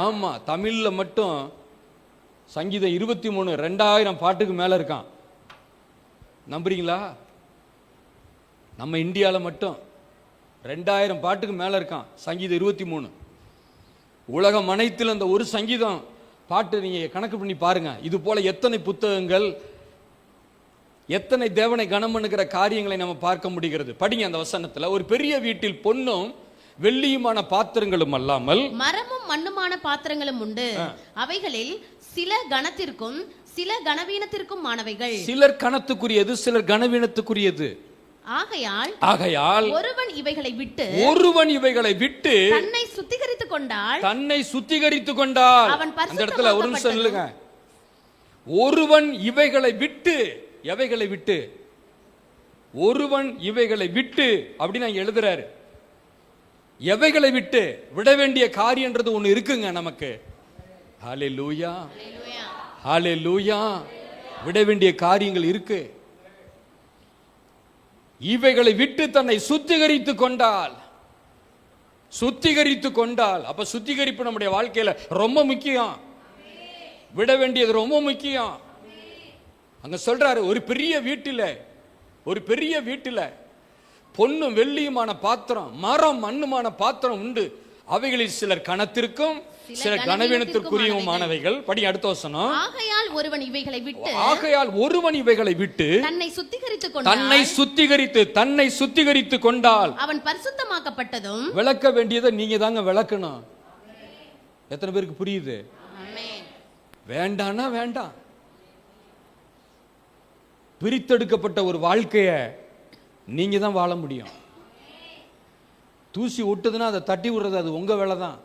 ஆமா, தமிழ்ல மட்டும் சங்கீதம் 23 2000 பாட்டுக்கு மேல இருக்கான். நம்புறீங்களா? நம்ம இந்தியாவில் மட்டும் 2000 பாட்டுக்கு மேல இருக்கான் சங்கீதம் 23. உலகம் அனைத்திலும் அந்த ஒரு சங்கீதம் பாட்டு நீங்க கணக்கு பண்ணி பாருங்க. இது போல எத்தனை புத்தகங்கள், எத்தனை தேவனை கனம் பண்ணுகிற காரியங்களை நம்ம பார்க்க முடிகிறது. படிங்க அந்த வசனத்துல. ஒரு பெரிய வீட்டில் பொன்னும் வெள்ளியுமான பாத்திரங்களும் அல்லாமல் மரமும் மண்ணுமான பாத்திரங்களும் உண்டு. அவைகளில் சில கனத்திற்கும் சில கனவீனத்திற்கும் ஆனவைகள். சிலர் கனத்துக்குரியது, சிலர் கனவீனத்துக்குரியது. ஆகையால் ஒருவன் இவைகளை விட்டு தன்னை சுத்திகரித்துக் கொண்டால் அவன் அந்த இடத்துல ஒரு நிமிஷம் இல்லைங்க. ஒருவன் இவைகளை விட்டு, எவைகளை விட்டு? ஒருவன் இவைகளை விட்டு அப்படின்னு எழுதுறாரு. எவைகளை விட்டு? விட வேண்டிய காரியம்ன்றது ஒண்ணு இருக்குங்க நமக்கு. ஹல்லேலூயா, ஹல்லேலூயா. விட வேண்டிய காரியங்கள் இருக்கு. இவைகளை விட்டு தன்னை சுத்திகரித்துக் கொண்டால், அப்ப சுத்திகரிப்பு நம்முடைய வாழ்க்கையில ரொம்ப முக்கியம். விட வேண்டியது ரொம்ப முக்கியம். அங்க சொல்றாரு, ஒரு பெரிய வீட்டில பொன்னும் வெள்ளியுமான பாத்திரம், மரம் மண்ணுமான பாத்திரம் உண்டு. அவைகளில் சிலர் கனத்திற்கும் சிலர் கனவீனத்திற்குரியவுமானவைகள். படி அடுத்த வசனம். ஆகையால் ஒருவன் இவைகளை விட்டு தன்னை சுத்திகரித்துக் கொண்டால் அவன் பரிசுத்தமாக்கப்பட்டதும். விளக்க வேண்டியதை நீங்க தாங்க விளக்கணும். எத்தனை பேருக்கு புரியுது? வேண்டானா வேண்டாம். பிரித்தெடுக்கப்பட்ட ஒரு வாழ்க்கைய நீங்க தான் வாழ முடியும். தூசி ஒட்டுதுன்னா அதை தட்டி விடுறது அது உங்க வேலை தான்,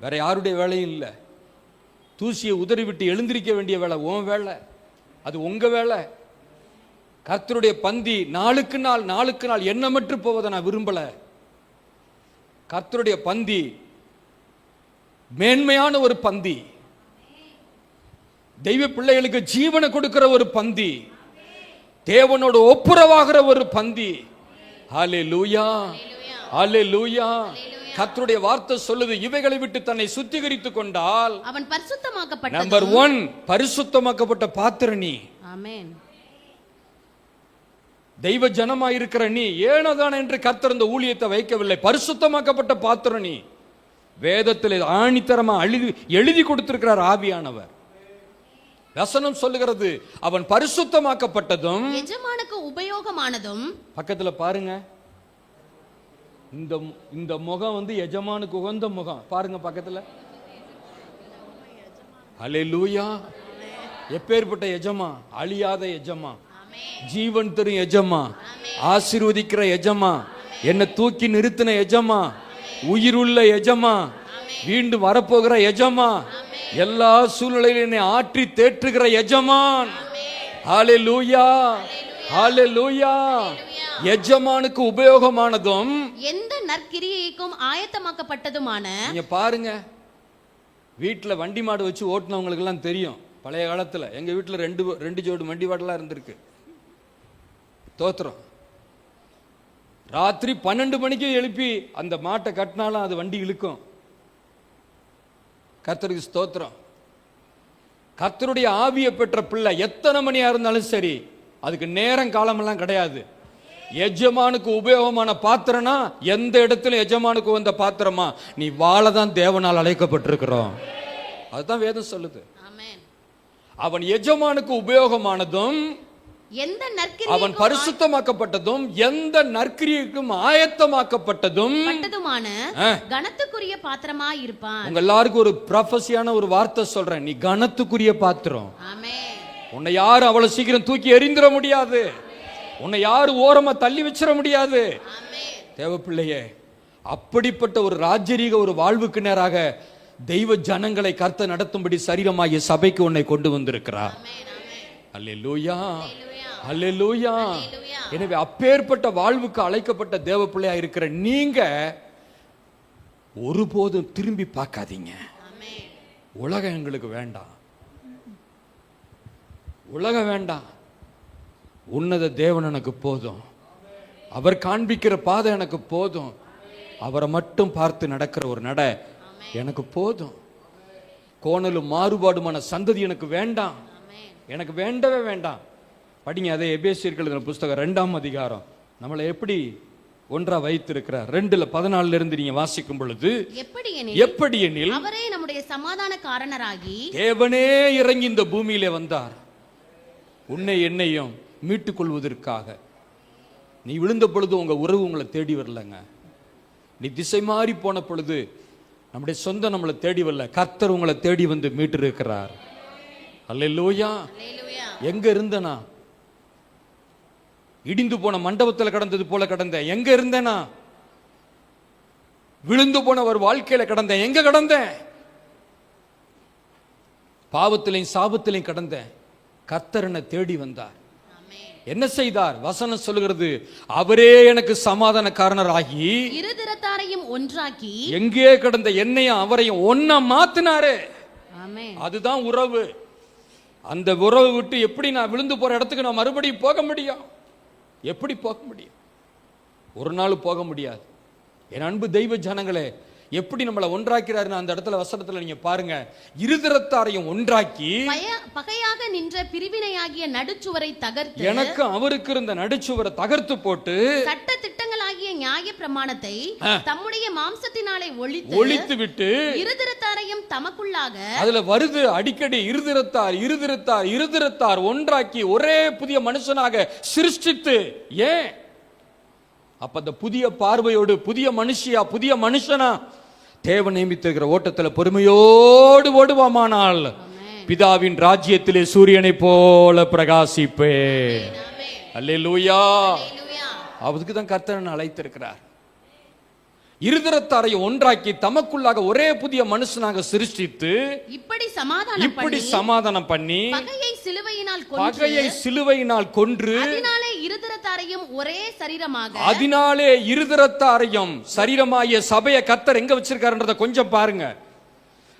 வேற யாருடைய வேலையும் இல்லை. தூசியை உதறி விட்டு எழுந்திருக்க வேண்டிய வேலை உன் வேலை, அது உங்க வேலை. கர்த்தருடைய பந்தி நாளுக்கு நாள் எண்ணமற்று போவதை நான் விரும்பல. கர்த்தருடைய பந்தி மேன்மையான ஒரு பந்தி, தெய்வ பிள்ளைகளுக்கு ஜீவனை கொடுக்கிற ஒரு பந்தி, தேவனோடு ஒப்புரவாகிற ஒரு பந்தி. ஹல்லேலூயா, ஹல்லேலூயா. கர்த்தருடைய வார்த்தை சொல்லுது, இவைகளை விட்டு தன்னை சுத்திகரித்துக் கொண்டால் அவன் பரிசுத்தமாக்கப்பட்ட. நம்பர் 1, பரிசுத்தமாக்கப்பட்ட பாத்திரம் நீ. ஆமென். தெய்வ ஜனமாய் இருக்கிற நீ ஏனோதான் என்று கர்த்தர் இந்த ஊழியத்தை வைக்கவில்லை. பரிசுத்தமாக்கப்பட்ட பாத்திரம் நீ. வேதத்தில் ஆணித்தரமா எழுதி கொடுத்திருக்கிறார் ஆவியானவர். வசனம் சொல்லுகிறது, அவன் பரிசுத்தமாக்கப்பட்டதும் எஜமானுக்கு உபயோகமானதும். பக்கத்துல பாருங்க, இந்த முகம் எஜமானுக்கு உகந்த முகம். பாருங்க பக்கத்துல. ஹல்லேலூயா. எப்பேற்பட்ட எஜமா? அழியாத எஜமா, ஜீவன் தரும் எஜமா, ஆசீர்வதிக்கிற எஜமா, என்னை தூக்கி நிறுத்தின எஜமா, உயிருள்ள எஜமா, மீண்டும் வரப்போகிற எஜமா, எல்லா சூழ்நிலையிலும் என்னை ஆற்றி தேற்றுகிற எஜமான். ஹல்லேலூயா, ஹல்லேலூயா. எஜமானுக்கு உபயோகமானதும் எந்த நற்கிரியைக்கும் ஆயத்தமாக்கப்பட்டதுமான. நீங்க பாருங்க, வீட்டுல வண்டி மாடு வச்சு ஓட்டுனவங்களுக்கு எல்லாம் தெரியும். பழைய காலத்துல எங்க வீட்டுல ரெண்டு ஜோடு வண்டி மாடெல்லாம் இருந்திருக்கு. ஸ்தோத்திரம். ராத்திரி 12 மணிக்கு எழுப்பி அந்த மாட்டை கட்டினாலும் அது வண்டி இழுக்கும். கர்த்தருக்கு ஸ்தோத்திரம். கர்த்தருடைய ஆவியை பெற்ற பிள்ளை எத்தனை மணியா இருந்தாலும் சரி, அதுக்கு நேரம் காலமெல்லாம் கிடையாது. எஜமானுக்கு உபயோகமான பாத்திரம்னா எந்த இடத்துல எஜமானுக்கு வந்த பாத்திரமா, நீ வாழதான் தேவனால் அழைக்கப்பட்டிருக்கிறோம். அதுதான் வேதம் சொல்லுது. அவன் எஜமானுக்கு உபயோகமானதும் அவன் பரிசுத்தமாக்கப்பட்டதும் எந்த நற்கிரியைக்கும் ஆயத்தமாக்கப்பட்டதும் கனத்துக்குரிய பாத்திரமா இருப்பான். உங்க எல்லாருக்கும் ஒரு ப்ரொஃபஸியான ஒரு வார்த்தை சொல்றேன், நீ கனத்துக்குரிய பாத்திரம். உன்னை யாரும் அவ்வளவு சீக்கிரம் தூக்கி எறிந்திர முடியாது. உன்னை யாரும் ஓரமா தள்ளி வச்சிட முடியாது. தேவ பிள்ளையே, அப்படிப்பட்ட ஒரு ராஜரீக ஒரு வாழ்வுக்கு நேராக தெய்வ ஜனங்களை கர்த்தர் நடத்தும்படி சரீரமாகிய சபைக்கு உன்னை கொண்டு வந்திருக்கிறார். அல்லேலூயா, அல்லேலூயா. எனவே அப்பேற்பட்ட வாழ்வுக்கு அழைக்கப்பட்ட தேவ பிள்ளையா இருக்கிற நீங்க ஒருபோதும் திரும்பி பார்க்காதீங்க. உலகம் எங்களுக்கு வேண்டாம், உலகம் வேண்டாம். உன்னத தேவன் எனக்கு போதும். அவர் காண்பிக்கிற பாதை எனக்கு போதும். அவரை மட்டும் பார்த்து நடக்கிற ஒரு நட எனக்கு போதும். கோணலும் மாறுபாடுமான சந்ததி எனக்கு வேண்டாம், எனக்கு வேண்டவே வேண்டாம். படிங்க அதே எபேசியர்கள் எழுதின புஸ்தகம் 2ஆம் அதிகாரம் நம்மளை எப்படி ஒன்றா வைத்திருக்கிறார். 2:14 இருந்து நீங்க வாசிக்கும் பொழுது, எப்படி எனில் அவரே நம்முடைய சமாதான காரணராகி தேவனே இறங்கி இந்த பூமியிலே வந்தார் உன்னை என்னையும் மீட்டுக் கொள்வதற்காக. நீ விழுந்த பொழுது உங்க உறவு உங்களை தேடி வரலங்க. நீ திசை மாறி போன பொழுது நம்முடைய சொந்தம் நம்மளை தேடி வரல, கர்த்தர் உங்களை தேடி வந்து மீட்டு இருக்கிறார். அல்லேலூயா. எங்க இருந்தனா? இடிந்து போன மண்டபத்தில் கடந்தது போல கடந்தேன். எங்க இருந்தேனா? விழுந்து போன ஒரு வாழ்க்கையில கடந்தேன். எங்க கடந்தேன்? பாவத்திலையும் சாபத்திலையும் கடந்தேன். கர்த்தர் என்னை தேடி வந்தார். என்ன செய்தார்? வசனம் சொல்லுகிறது, அவரே எனக்கு சமாதான காரணராகி இருதிறத்தாரையும் ஒன்றாக்கி எங்கே கிடந்த என்னையும் அவரையும் ஒன்னா மாத்தினாரு. அதுதான் உறவு. அந்த உறவு விட்டு எப்படி நான் விழுந்து போற இடத்துக்கு நான் மறுபடியும் போக முடியும்? எப்படி போக முடியும்? ஒரு நாள் போக முடியாது. என் அன்பு தெய்வ ஜனங்களே, எப்படி நம்மளை ஒன்றாக்கிறாருன்னு அந்த இடத்துல வசனத்துல நீங்க பாருங்க. இருதிறத்தாரையும் ஒன்றாக்கி பகையாக நின்ற பிரிவினையாகிய நடுச்சுவரை தகர்த்து, எனக்கு அவருக்கு இருந்த நடுச்சுவரை தகர்த்து போட்டு, சட்ட திட்டங்களாகிய நியாய பிரமாணத்தை தம்முடைய மாம்சத்தினாலே ஒழித்து விட்டு, இருதிறத்தாரையும் தமக்குள்ளாக, அதுல வருது அடிக்கடி இருதிறத்தார் இருதிறத்தார் இருதிறத்தார் ஒன்றாக்கி ஒரே புதிய மனுஷனாக சிருஷ்டித்து. ஏன்? அப்ப அந்த புதிய பார்வையோடு புதிய மனுஷியா புதிய மனுஷனா தேவன் நியமித்திருக்கிற ஓட்டத்தில் பொறுமையோடு ஓடுவாமானால் பிதாவின் ராஜ்யத்திலே சூரியனை போல பிரகாசிப்பே. அல்லேலூயா. அதுக்கு தான் கர்த்தர் அழைத்திருக்கிறார். இருதிறத்தாரை ஒன்றாக்கி தமக்குள்ளாக ஒரே புதிய மனுஷனாக சிருஷ்டித்து இப்படி சமாதானம் பண்ணி பகையை சிலுவையினால் கொன்று அதனாலே இருதிறத்தாரையும் ஒரே சரீரமாக, அதனாலே இருதிறத்தாரையும் சரீரமாகிய சபையை கர்த்தர் எங்க வச்சிருக்காருன்றத கொஞ்சம் பாருங்க.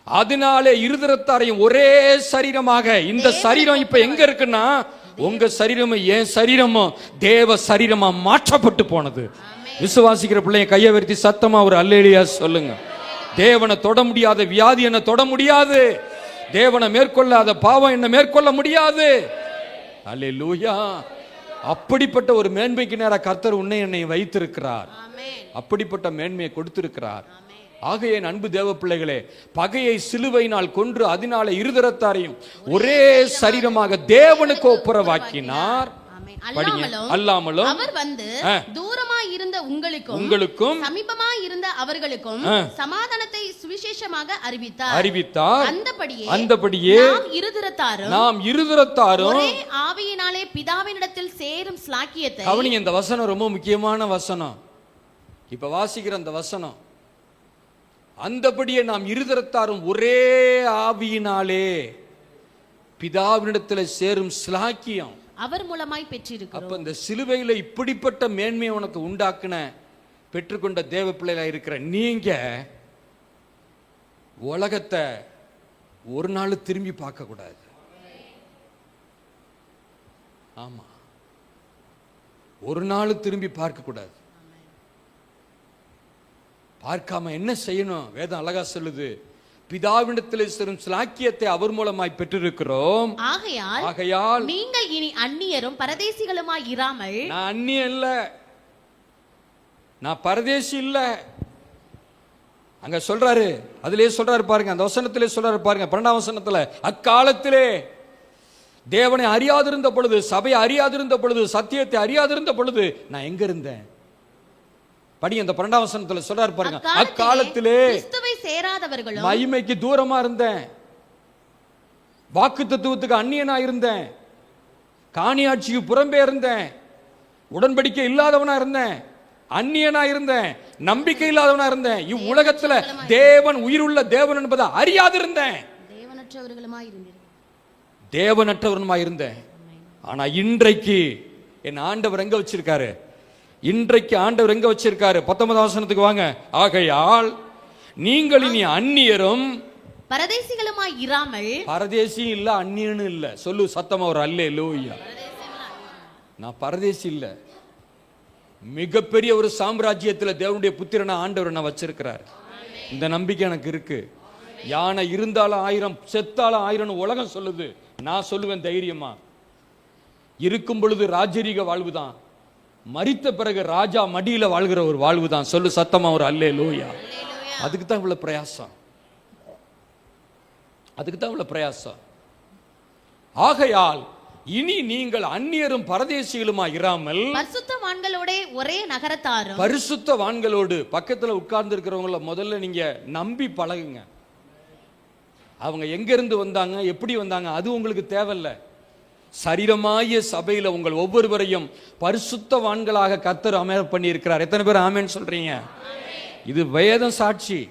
அதனாலே இருதிறத்தாரையும் ஒரே சரீரமாக. இந்த சரீரம் இப்ப எங்க இருக்குன்னா, உங்க சரீரமும் என் சரீரமும் தேவ சரீரமா மாற்றப்பட்டு போனது. விசுவாசிக்கிற பிள்ளைய கையை உயர்த்தி சத்தமா ஒரு அல்லேலூயா சொல்லுங்க. தேவனை தொட முடியாத வியாதி என்ன தொட முடியாது. தேவனை மேற்கொள்ளாத பாவம் என்ன மேற்கொள்ள முடியாது. அல்லேலூயா. அப்படிப்பட்ட ஒரு மேன்மைக்கு நேராக கர்த்தர் உன்னை என்னை வைத்திருக்கிறார். அப்படிப்பட்ட மேன்மையை கொடுத்திருக்கிறார். ஆகையே அன்பு தேவ பிள்ளைகளே, பகையை சிலுவையினால் கொன்று அதனால இருதிறத்தாரையும் ஒரே சரீரமாக தேவனுக்கு ஒப்புரவாக்கினார். அல்லாமலும் அவர் வந்து தூரமாய் இருந்த உங்களுக்கும் சமீபமாய் இருந்த அவர்களுக்கும் சமாதானத்தை சுவிசேஷமாக அறிவித்தார். அந்தபடியே நாம் இருதிறத்தாரும் ஒரே ஆவியினாலே பிதாவினிடத்தில் சேரும் ஸ்லாக்கியத்தை. கவனிங்க, இந்த வசனம் ரொம்ப முக்கியமான வசனம். இப்ப வாசிக்கிற அந்த வசனம், அந்தபடியே நாம் இருதிறத்தாரும் ஒரே ஆவியினாலே பிதாவினிடத்தில் சேரும் ஸ்லாக்கியம் அவர் மூலமாய் பெற்றிருக்கிறோம். அப்ப இந்த சிலுவையில இப்படிப்பட்ட மேன்மையை உனக்கு உண்டாக்குன பெற்றுக்கொண்ட தேவ பிள்ளைகளா இருக்கிற நீங்க உலகத்தை ஒரு நாள் திரும்பி பார்க்க கூடாது. ஆமா, ஒரு நாள் திரும்பி பார்க்க கூடாது. பார்க்காம என்ன செய்யணும்? வேதம் அழகா சொல்லுது, பிதாவிடத்தில் செல்லும் ஸ்லாக்கியத்தை அவர் மூலமாய் பெற்றிருக்கிறோம். ஆகையால் நீங்கள் இனி அந்நியரும் பரதேசிகளுமாய் இராமல். நான் அந்நியன் இல்ல, நான் பரதேசி இல்ல. அங்க சொல்றாரு, அதிலே சொல்றாரு பாருங்க, அந்த வசனத்திலே சொல்றாரு பாருங்க, 12ஆம் வசனத்துல, அக்காலத்திலே தேவனை அறியாதிருந்த பொழுது, சபையை அறியாதிருந்த பொழுது, சத்தியத்தை அறியாதிருந்த பொழுது நான் எங்க இருந்தேன்? படி, அந்த 12ஆம் வசனத்துல சொல்றாரு பாருங்க, அக்காலத்திலே கிறிஸ்துவை சேராதவர்களும் மகிமைக்கு தூரமா இருந்தேன், வாக்கு தத்துவத்துக்கு அந்நியனா இருந்தேன், காணியாட்சிக்கு புறம்பே இருந்தேன், உடன்படிக்கை இல்லாதவனா இருந்தேன், அந்நியனா இருந்தேன், நம்பிக்கை இல்லாதவனா இருந்தேன், இவ்வுலகத்துல தேவன் உயிருள்ள தேவன் என்பதை அறியாதிருந்தேன், தேவனற்றவனுமாய் இருந்தேன். ஆனா இன்றைக்கு என் ஆண்டவர் எங்க வச்சிருக்காரு? இன்றைக்கு ஆண்டவர் எங்க வச்சிருக்காரு? 19ஆம் வசனத்துக்கு வாங்க. ஆகையால் நீங்கள் இனி அந்நியரும் பரதேசிகளுமாய் இராமல். பரதேசி இல்ல, அந்நியனும் இல்ல. சொல்லு சத்தமா ஒரு அல்லேலூயா. நான் பரதேசி இல்ல, மிகப்பெரிய ஒரு சாம்ராஜ்யத்தில் தேவனுடைய புத்திரனை ஆண்டவர் நான் வச்சிருக்கிறார். இந்த நம்பிக்கை எனக்கு இருக்கு. யானை இருந்தாலும் 1000, செத்தாலும் 1000 உலகம் சொல்லுது. நான் சொல்லுவேன் தைரியமா, இருக்கும் பொழுது ராஜரீக வாழ்வுதான், மரித்த பிறகு ராஜா மடியில வாழ்கிற ஒரு வாழ்வுதான். சொல்லு சத்தமா ஒரு அல்லேலூயா. அதுக்கு தான் இவ்வளவு பிரயாசம், அதுக்கு தான் இவ்வளவு பிரயாசம். ஆகையால் இனி நீங்கள் அந்நியரும் பரதேசிகளுமா இராமல் பரிசுத்தவான்களோட ஒரே நகரத்தாரும். பரிசுத்தவான்களோடு பக்கத்துல உட்கார்ந்து இருக்கிறவங்கள முதல்ல நீங்க நம்பி பழகுங்க. அவங்க எங்க இருந்து வந்தாங்க, எப்படி வந்தாங்க, அது உங்களுக்கு தேவையில்லை. சரீரமாய சபையில உங்கள் ஒவ்வொருவரையும் பரிசுத்தவான்களாக கர்த்தர் அமர பண்ணி இருக்கிறார். எத்தனை பேர் ஆமென் சொல்றீங்க? இது வேதம் சாட்சி,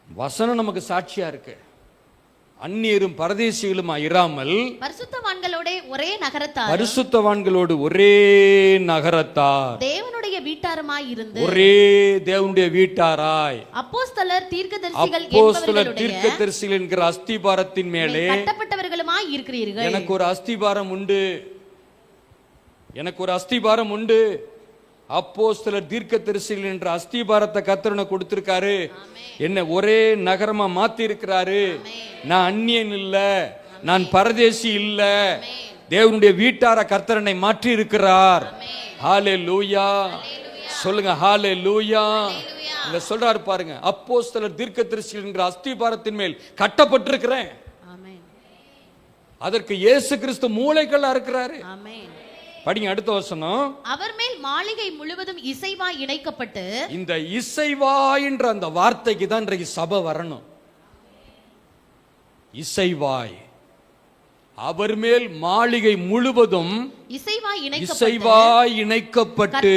வசனம் நமக்கு சாட்சியா இருக்கு. அந்நியரும் பரதேசிகளுமா இராமல் பரிசுத்தவான்களோட ஒரே நகரத்தார், பரிசுத்தவான்களோடு ஒரே நகரத்தார், தேவனுடைய வீட்டாருமாய் இருந்து, ஒரே தேவனுடைய வீட்டாராய் அப்போஸ்தலர் தீர்க்கதரிசிகள் என்கிற அஸ்திபாரத்தின் மேலே கட்டப்பட்டவர்களுமாய் இருக்கிறீர்கள். எனக்கு ஒரு அஸ்திபாரம் உண்டு, எனக்கு ஒரு அஸ்திபாரம் உண்டு. அப்போஸ்தலர் தீர்க்கதரிசிகள் என்ற அஸ்திபாரத்தை கர்த்தர் கொடுத்திருக்காரு. என்ன ஒரே நகரமா மாத்தி இருக்கிறாரு. நான் அந்நியன் இல்ல, நான் பரதேசி இல்ல, தேவனுடைய வீட்டார கர்த்தரனை மாற்றி இருக்கிறார். ஹல்லேலூயா சொல்லுங்க, ஹல்லேலூயா. இங்க சொல்றாரு பாருங்க, அப்போஸ்தலர் தீர்க்கதரிசிகள் என்கிற அஸ்திபாரத்தின் மேல் கட்டப்பட்டிருக்கிறேன். அதற்கு இயேசு கிறிஸ்து மூலைக்கல்லா இருக்கிறாரு. படிங்க அடுத்த வசனம். அவர் மேல் மாளிகை முழுவதும் இசைவாய் இணைக்கப்பட்டு. இந்த இசைவாய் என்ற அந்த வார்த்தைக்கு தான் இன்றைக்கு சபை வரணும். இசைவாய், அவர் மேல் மாளிகை முழுவதும் இசைவாய் இணைக்கப்பட்டு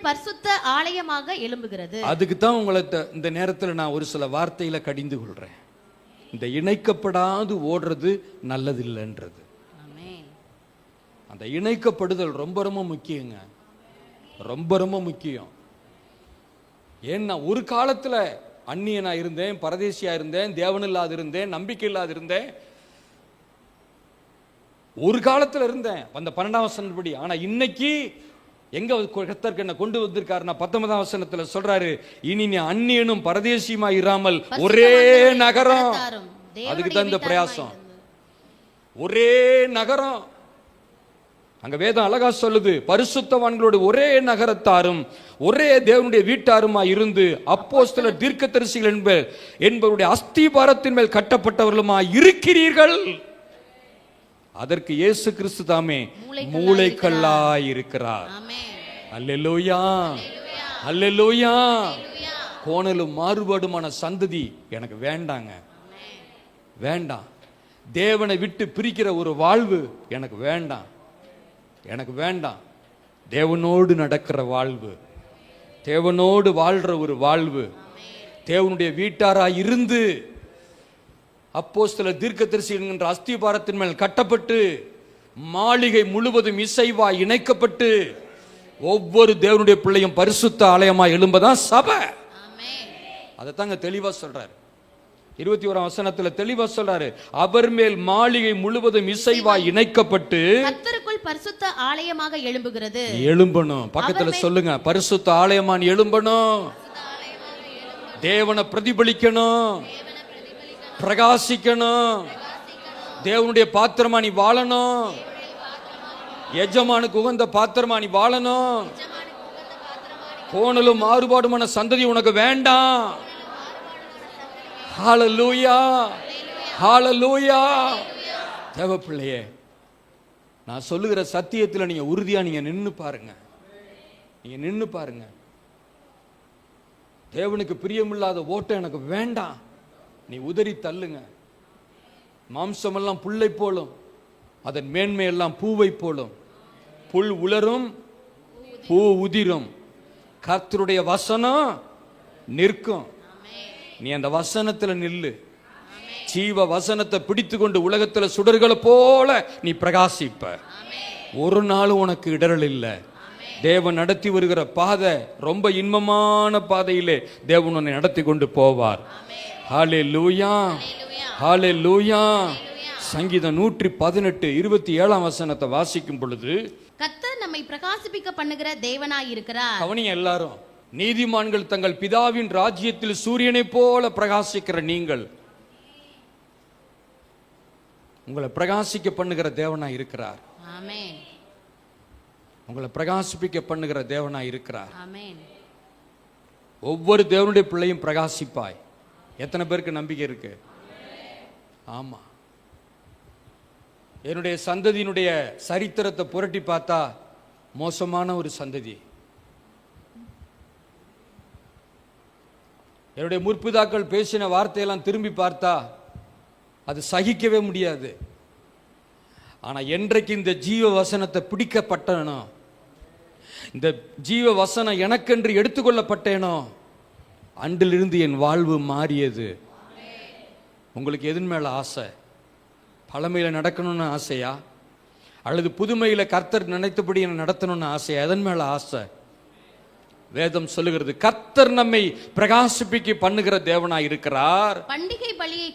பரிசுத்த ஆலயமாக எழும்புகிறது. அதுக்கு தான் உங்களை இந்த நேரத்தில் நான் ஒரு சில வார்த்தையில கடிந்து கொள்றேன். இந்த இணைக்கப்படாது ஓடுறது நல்லதில்லைன்றது. அந்த இணைக்கப்படுதல் ரொம்ப ரொம்ப முக்கியங்க, ரொம்ப ரொம்ப முக்கியம். ஏன்னா ஒரு காலத்துல அந்நியனா இருந்தேன், பரதேசியா இருந்தேன், தேவன் இல்லாது இருந்தேன், நம்பிக்கை இல்லாது இருந்தேன், ஒரு காலத்துல இருந்தேன் அந்த 12ஆம் வசனப்படி. ஆனா இன்னைக்கு எங்க கர்த்தர் என்ன கொண்டு வந்திருக்காருன்னா 19ஆம் வசனத்துல சொல்றாரு, இனி நீ அந்நியனும் பரதேசியுமா இராமல் ஒரே நகரம். அதுக்கு தான் இந்த பிரயாசம், ஒரே நகரம். அங்க வேதம் அழகா சொல்லுது, பரிசுத்தவான்களோடு ஒரே நகரத்தாரும் ஒரே தேவனுடைய வீட்டாருமா இருந்து அப்போஸ்தலர் தீர்க்கதரிசிகள் என்பவருடைய அஸ்திபாரத்தின் மேல் கட்டப்பட்டவர்களுமா இருக்கிறீர்கள். அதற்கு இயேசு கிறிஸ்து தாமே மூலைக்கல்லாய் இருக்கிறார். அல்லேலூயா, அல்லேலூயா. கோணலும் மாறுபாடுமான சந்ததி எனக்கு வேண்டாங்க, வேண்டாம். தேவனை விட்டு பிரிக்கிற ஒரு வாழ்வு எனக்கு வேண்டாம், எனக்கு வேண்டாம். தேவனோடு நடக்கிற வாழ்வு, தேவனோடு வாழ்ற ஒரு வாழ்வு, தேவனுடைய வீட்டாராய் இருந்து அப்போஸ்தலர் தீர்க்கதரிசிகள் என்கிற அஸ்திபாரத்தின் மேல் கட்டப்பட்டு மாளிகை முழுவதும் இசைவாய் இணைக்கப்பட்டு ஒவ்வொரு தேவனுடைய பிள்ளையும் பரிசுத்த ஆலயமாய் எழும்பதான் சபை. அதைத்தாங்க தெளிவா சொல்றாரு. 21ஆம் வசனத்துல தெளிவா சொல்றாரு, அவர் மேல் மாளிகை முழுவதும் இசைவாய் இணைக்கப்பட்டு கர்த்தருக்குள் பரிசுத்த ஆலயமாக எழும்புகிறது. எழும்பணும். பக்கத்துல சொல்லுங்க, பரிசுத்த ஆலயமான் எழும்பணும், தேவனை பிரதிபலிக்கணும், பிரகாசிக்கணும், தேவனுடைய பாத்திரமா நீ வாழணும், எஜமானுக்கு உகந்த பாத்திரமா நீ வாழணும். கோணலும் மாறுபாடுமான சந்ததி உனக்கு வேண்டாம். ஹல்லேலூயா, ஹல்லேலூயா. தேவ பிள்ளையே, நான் சொல்லுகிற சத்தியத்தில் நீங்க உறுதியா நீங்க நின்னு பாருங்க, நீங்க நின்னு பாருங்க. தேவனுக்கு பிரியமில்லாத ஓட்டம் எனக்கு வேண்டாம், நீ உதறி தள்ளுங்க. மாம்சமெல்லாம் புல்லை போலும், அதன் மேன்மையெல்லாம் பூவை போலும். புல் உலரும், பூ உதிரும், கர்த்தருடைய வசனம் நிற்கும். நீ அந்த வசனத்துல நில்லு. ஜீவ வசனத்தை பிடித்து கொண்டு உலகத்துல சுடர்களை போல நீ பிரகாசிப்ப. ஒரு நாளும் உனக்கு இடரல் இல்லை. தேவன் நடத்தி வருகிற பாதை ரொம்ப இன்பமான பாதையிலே தேவன் உன்னை நடத்தி கொண்டு போவார். ஹல்லேலூயா, ஹல்லேலூயா. சங்கீதம் 118 27ஆம் வசனத்தை வாசிக்கும் பொழுது, கர்த்தர் நம்மை பிரகாசிப்பிக்க பண்ணுகிற தேவனாய் இருக்கிறார். கவனிங்க எல்லாரும், நீதிமான்கள் தங்கள் பிதாவின் ராஜ்யத்தில் சூரியனை போல பிரகாசிக்கிற நீங்கள், உங்களை பிரகாசிக்க பண்ணுகிற தேவனாய் இருக்கிறார். ஆமென். உங்களை பிரகாசிப்பிக்க பண்ணுகிற தேவனாய் இருக்கிறார். ஆமென். ஒவ்வொரு தேவனுடைய பிள்ளையும் பிரகாசிப்பாய். எத்தனை பேருக்கு நம்பிக்கை இருக்கு? ஆமா. என்னுடைய சந்ததியினுடைய சரித்திரத்தை புரட்டி பார்த்தா மோசமான ஒரு சந்ததி. என்னுடைய முற்பிதாக்கள் பேசின வார்த்தையெல்லாம் திரும்பி பார்த்தா அது சகிக்கவே முடியாது. ஆனா என்றைக்கு இந்த ஜீவ வசனத்தை பிடிக்கப்பட்டனோ, இந்த ஜீவ வசனம் எனக்கென்று எடுத்துக்கொள்ளப்பட்டேனோ, அன்றிலிருந்து என் வாழ்வு மாறியது. உங்களுக்கு எதன் மேல ஆசை? பழமையில நடக்கணும்னு ஆசையா, அல்லது புதுமையில கர்த்தர் நினைத்தபடி நடத்தணும்னு ஆசையா? எதன் மேல ஆசை? வேதம் சொல்லுகிறது, கர்த்தர் நம்மை பிரகாசிப்பிக்க பண்ணுகிற தேவனாய் இருக்கிறார். பண்டிகை பலியை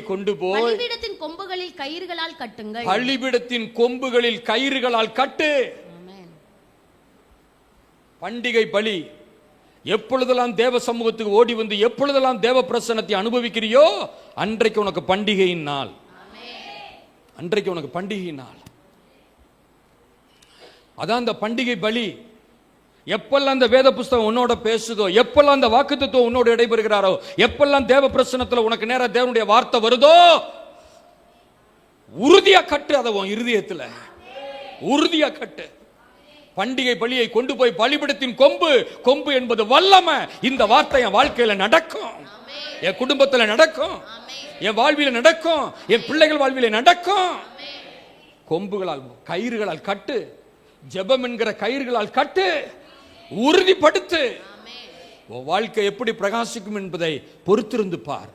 கொண்டு போய் பலிபீடத்தின் கொம்புகளில் கயிறுகளால் கட்டுங்கள். பலிபீடத்தின் கொம்புகளில் கயிறுகளால் கட்டு. பண்டிகை பலி எப்பொழுதெல்லாம் தேவ சமூகத்துக்கு ஓடி வந்து எப்பொழுதெல்லாம் தேவ பிரசன்னத்தை அனுபவிக்கிறியோ அன்றைக்கு உனக்கு பண்டிகையின் நாள். அன்றைக்கு உனக்கு பண்டிகை நாள். அதான் அந்த பண்டிகை பலி. எப்பெல்லாம் அந்த வேத புஸ்தகம் உன்னோட பேசுதோ, எப்பெல்லாம் அந்த வாக்குத்தத்தம் உன்னோட இடைபெறுகிறாரோ, எப்பெல்லாம் தேவ பிரசன்னத்துல உனக்கு நேரா தேவனுடைய வார்த்தை வருதோ, உறுதியா கட்டு. அதை உன் இருதயத்துல உறுதியா கட்டு. பண்டிகை பலியை கொண்டு போய் பலிபீடத்தின் கொம்பு, கொம்பு என்பது வல்லமை. இந்த வார்த்தை என் வாழ்க்கையில நடக்கும், என் குடும்பத்துல நடக்கும், என் வாழ்வில நடக்கும், என் பிள்ளைகள் வாழ்வில நடக்கும். கொம்புகளால் கயிறுகளால் கட்டு, ஜெபம் என்கிற கயிறுகளால் கட்டு, உறுதிப்படுத்து. உன் வாழ்க்கை எப்படி பிரகாசிக்கும் என்பதை பொறுத்திருந்து பார்.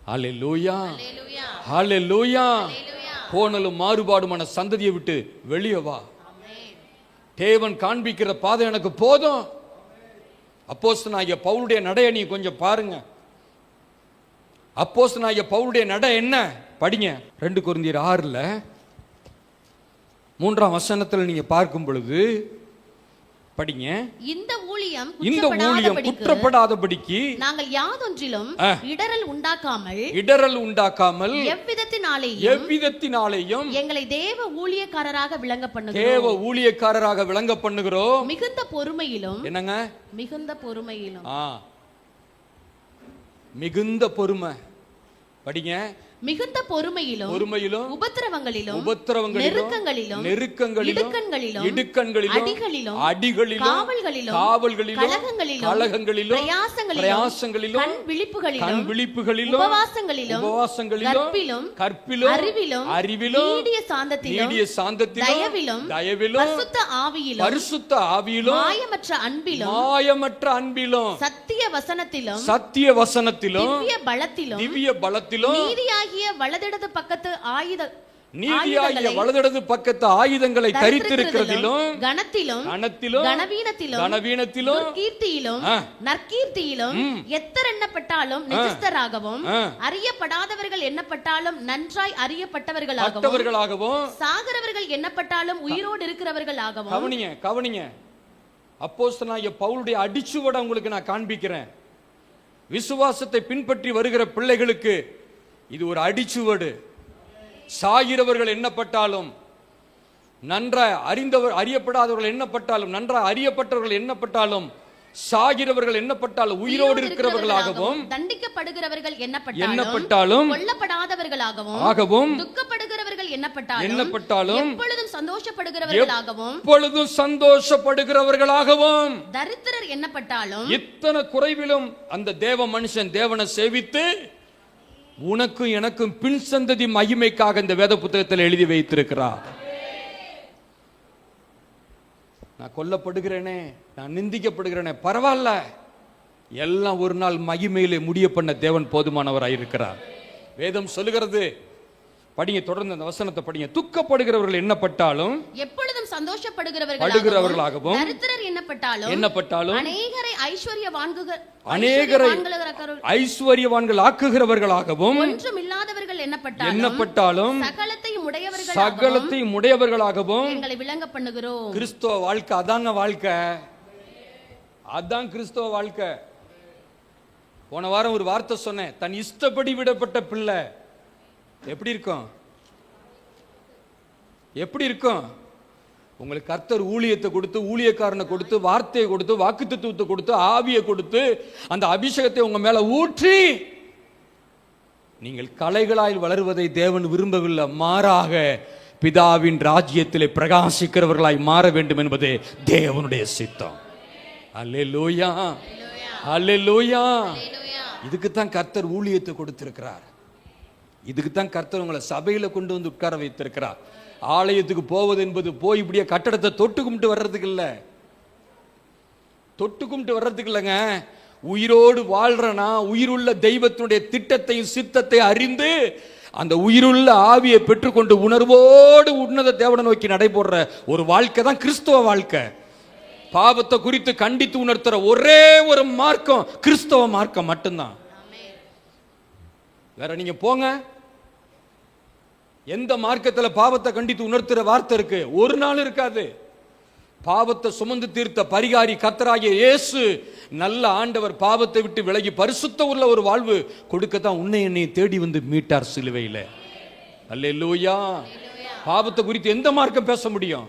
ஹல்லேலூயா, ஹல்லேலூயா. கோணலும் மாறுபாடுமான சந்ததியை விட்டு வெளியே வா. தேவன் காண்பிக்கிற பாதை எனக்கு போதும். அப்போஸ்தலனாகிய பவுலுடைய நடைய நீ கொஞ்சம் பாருங்க. அப்போஸ்தலனாகிய பவுலுடைய நடை என்ன? படிங்க. 2 கொரிந்தியர் 6ல 3ஆம் வசனத்தில் நீங்க பார்க்கும் பொழுது படிங்க. இந்த ஊழியம் குற்றப்படாதபடிக்கு நாங்கள் யாதொன்றிலும் இடரல் உண்டாக்காமல் எவ்விதத்தினாலேயும் எங்களை தேவ ஊழியக்காரராக விளங்க பண்ணுகிறோம். மிகுந்த பொறுமையிலும். என்னங்க? மிகுந்த பொறுமையிலும். மிகுந்த பொறுமை. படிங்க. மிகுந்த பொறுமையிலும் உபத்திரவங்களிலும் நெருக்கங்களிலும் இடுக்கண்களிலும் அடிகளிலும் காவல்களிலும் கலகங்களிலும் பிரயாசங்களிலும் கண் விழிப்புகளிலும் உபவாசங்களிலும் கற்பிலும் அறிவிலும் நீடிய சாந்தத்திலும் தயவிலும் பரிசுத்த ஆவியிலும் மாயமற்ற அன்பிலும் சத்திய வசனத்திலும் திவ்ய பலத்திலும் நீதியாகிய வலதிடது பக்கத்து நீதியாகிய வலதிடது பக்கத்து ஆயுதங்களை தரித்திருக்கிறதிலும் கனத்திலும் கனவீனத்திலும் கீர்த்தியிலும் நற்கீர்த்தியிலும் எத்தர் எண்ணப்பட்டாலும் நிஜஸ்தராகவும் அறியப்படாதவர்கள் எண்ணப்பட்டாலும் நன்றாய் அறியப்பட்டவர்களாகவும் சாகிறவர்கள் எண்ணப்பட்டாலும் உயிரோடு இருக்கிறவர்களாகவும். கவனிங்க அப்போஸ்தலனாகிய பவுலுடைய அடிச்சுவட உங்களுக்கு நான் காண்பிக்கிறேன். விசுவாசத்தை பின்பற்றி வருகிற பிள்ளைகளுக்கு இது ஒரு அடிச்சுவடு. சாகிறவர்கள் எண்ணப்பட்டாலும் நன்றாய் அறியப்படாதவர்கள் எண்ணப்பட்டாலும் நன்றாய் அறியப்பட்டவர்கள் எண்ணப்பட்டாலும் சாகிறவர்கள் எண்ணப்பட்டாலும் உயிரோடு இருக்கிறவர்களாகவும் தண்டிக்கப்படுகிறவர்கள் எண்ணப்பட்டாலும் கொல்லப்படாதவர்களாகவும் துக்கப்படுகிறவர்கள் எண்ணப்பட்டாலும் எப்பொழுதும் சந்தோஷப்படுகிறவர்களாகவும் தரித்திரர் எண்ணப்பட்டாலும் இத்தனை குறைவிலும் அந்த தேவ மனுஷன் தேவனை சேவித்து உனக்கும் எனக்கும் பின் சந்ததி மகிமைக்காக இந்த வேத புத்தகத்தில் எழுதி வைத்திருக்கிறார். நான் கொல்லப்படுகிறேனே, நான் நிந்திக்கப்படுகிறேனே, பரவாயில்ல, எல்லாம் ஒரு நாள் மகிமையிலே முடிய பண்ண தேவன் போதுமானவராயிருக்கிறார். வேதம் சொல்லுகிறது, படிங்க, தொடர்ந்து அந்த வசனத்தை படிங்க. துக்கப்படுகிறவர்கள் எண்ணப்பட்டாலும் எப்பொழுதும் சந்தோஷப்படுகிறவர்களாகவும் தரித்திரர் எண்ணப்பட்டாலும் அநேகரை ஐஸ்வர்யவான்கள் ஆக்குகிறவர்களாகவும் ஒன்றும் இல்லாதவர்கள் எண்ணப்பட்டாலும் சகலத்தையும் உடையவர்களாகவும் எங்களை விளங்க பண்ணுகிறோம். கிறிஸ்தவ வாழ்க்கை அதாங்க வாழ்க்கை, அதான் கிறிஸ்தவ வாழ்க்கை. போன வாரம் ஒரு வார்த்தை சொன்னேன், தன் இஷ்டப்படி விடப்பட்ட பிள்ளை எப்படி இருக்கும்? எப்படி இருக்கும்? உங்களுக்கு கர்த்தர் ஊழியத்தை கொடுத்து, ஊழியக்காரனை கொடுத்து, வார்த்தையை கொடுத்து, வாக்குத்தத்தத்தை கொடுத்து, ஆவியை கொடுத்து, அந்த அபிஷேகத்தை உங்க மேல ஊற்றி நீங்கள் கலைகளாய் வளருவதை தேவன் விரும்பவில்லை. மாறாக பிதாவின் ராஜ்யத்திலே பிரகாசிக்கிறவர்களாய் மாற வேண்டும் என்பதே தேவனுடைய சித்தம். அல்லேலூயா, அல்லேலூயா. இதுக்கு தான் கர்த்தர் ஊழியத்தை கொடுத்திருக்கிறார். இதுக்கு தான் கர்த்தர் உங்களை சபையில கொண்டு வந்து உட்கார வைத்திருக்கிறார். ஆலயத்துக்கு போவது என்பது போய் இப்படியே கட்டடத்தை தொட்டு கும்பிட்டு வர்றதுக்கு இல்ல, தொட்டு கும்பிட்டு வர்றதுக்கு இல்லைங்க. உயிரோடு வாழ்றனா உயிருள்ள தெய்வத்தினுடைய திட்டத்தையும் சித்தத்தை அறிந்து அந்த உயிருள்ள ஆவியை பெற்றுக்கொண்டு உணர்வோடு உன்னத தேவனை நோக்கி நடைபோடுற ஒரு வாழ்க்கை தான் கிறிஸ்தவ வாழ்க்கை. பாவத்தை குறித்து கண்டித்து உணர்த்துற ஒரே ஒரு மார்க்கம் கிறிஸ்தவ மார்க்கம் மட்டும்தான். வேற நீங்க போங்க, எந்த மார்க்கத்தில் பாவத்தை கண்டித்து உணர்த்துற வார்த்தை இருக்கு? ஒரு நாள் இருக்காது. பாவத்தை சுமந்து தீர்த்த பரிகாரி கர்த்தராகிய இயேசு நல்ல ஆண்டவர் பாவத்தை விட்டு விலகி பரிசுத்த உள்ள ஒரு வாழ்வு கொடுக்கத்தான் உன்னை என்னை தேடி வந்து மீட்டார் சிலுவையில். அல்லேலூயா. பாவத்தை குறித்து எந்த மார்க்கம் பேச முடியும்?